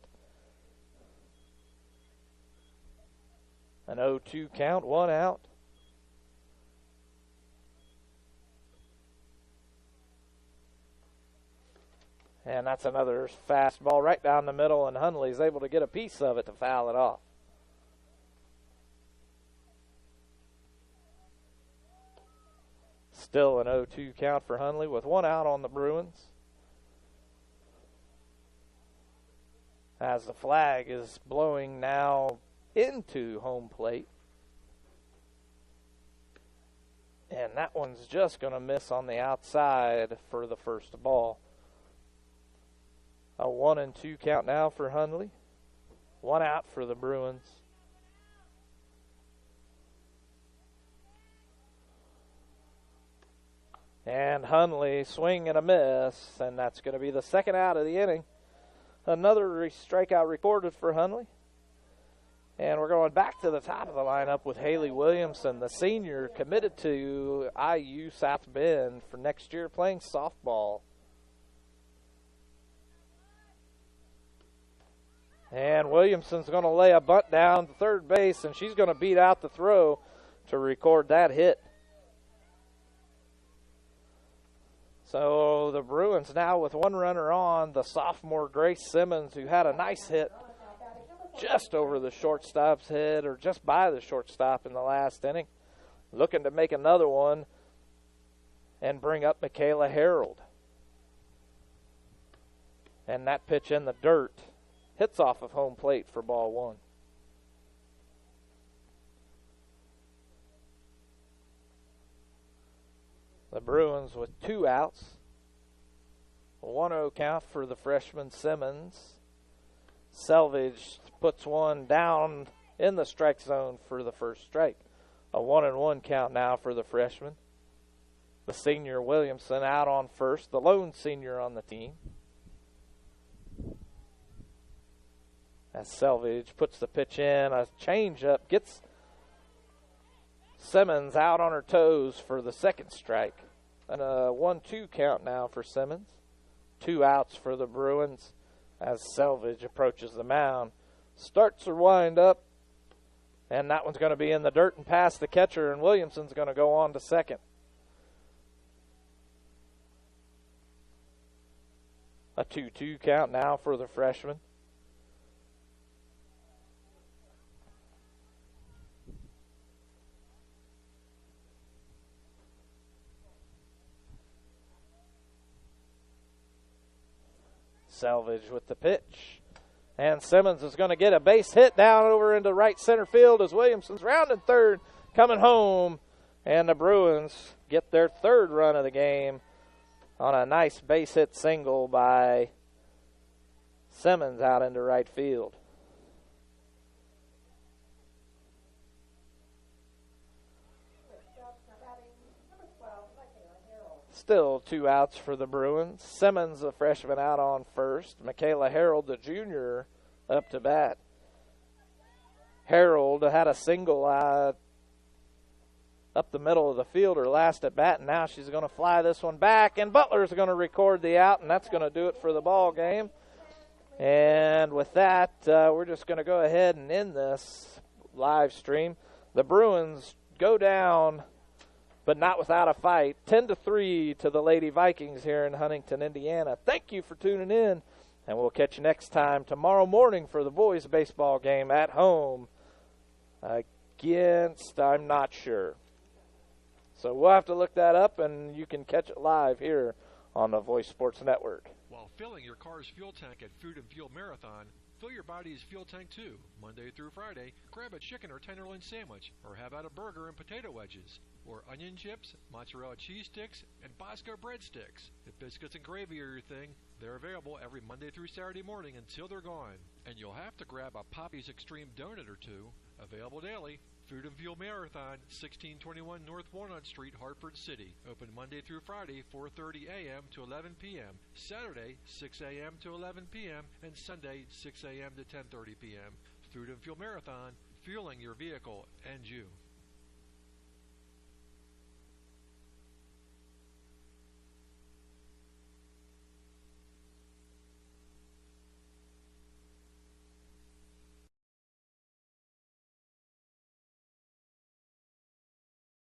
An 0-2 count, 1 out. And that's another fastball right down the middle, and Hundley's able to get a piece of it to foul it off. Still an 0-2 count for Hundley with 1 out on the Bruins. As the flag is blowing now into home plate. And that one's just going to miss on the outside for the first ball. A 1-2 count now for Hundley. 1 out for the Bruins. And Hundley swing and a miss, and that's going to be the second out of the inning. Another strikeout recorded for Hundley. And we're going back to the top of the lineup with Haley Williamson, the senior, committed to IU South Bend for next year, playing softball. And Williamson's going to lay a bunt down to third base, and she's going to beat out the throw to record that hit. So the Bruins now with 1 runner on, the sophomore Grace Simmons, who had a nice hit just over the shortstop's head, or just by the shortstop in the last inning, looking to make another one and bring up Michaela Harold. And that pitch in the dirt hits off of home plate for ball 1. The Bruins with 2 outs. 1-0 count for the freshman Simmons. Selvage puts one down in the strike zone for the first strike. A 1-1 count now for the freshman. The senior Williamson out on first, the lone senior on the team. As Selvage puts the pitch in, a changeup gets Simmons out on her toes for the second strike. And a 1-2 count now for Simmons. 2 outs for the Bruins as Selvage approaches the mound. Starts her wind up, and that one's going to be in the dirt and past the catcher, and Williamson's going to go on to second. A 2-2 count now for the freshman. Selvage with the pitch. And Simmons is going to get a base hit down over into right center field as Williamson's rounding third, coming home. And the Bruins get their 3rd run of the game on a nice base hit single by Simmons out into right field. Still 2 outs for the Bruins. Simmons, the freshman, out on first. Michaela Harold, the junior, up to bat. Harold had a single up the middle of the field her last at bat, and now she's going to fly this one back, and Butler's going to record the out, and that's going to do it for the ball game. And with that, we're just going to go ahead and end this live stream. The Bruins go down, but not without a fight, 10-3 to the Lady Vikings here in Huntington, Indiana. Thank you for tuning in, and we'll catch you next time tomorrow morning for the boys' baseball game at home against, I'm not sure. So we'll have to look that up, and you can catch it live here on the Voice Sports Network. While filling your car's fuel tank at Food and Fuel Marathon, fill your body's fuel tank too. Monday through Friday, grab a chicken or tenderloin sandwich, or have out a burger and potato wedges, or onion chips, mozzarella cheese sticks, and Bosco breadsticks. If biscuits and gravy are your thing, they're available every Monday through Saturday morning until they're gone. And you'll have to grab a Poppy's Extreme donut or two, available daily. Food and Fuel Marathon, 1621 North Walnut Street, Hartford City. Open Monday through Friday, 4:30 a.m. to 11 p.m. Saturday, 6 a.m. to 11 p.m. and Sunday, 6 a.m. to 10:30 p.m. Food and Fuel Marathon, fueling your vehicle and you.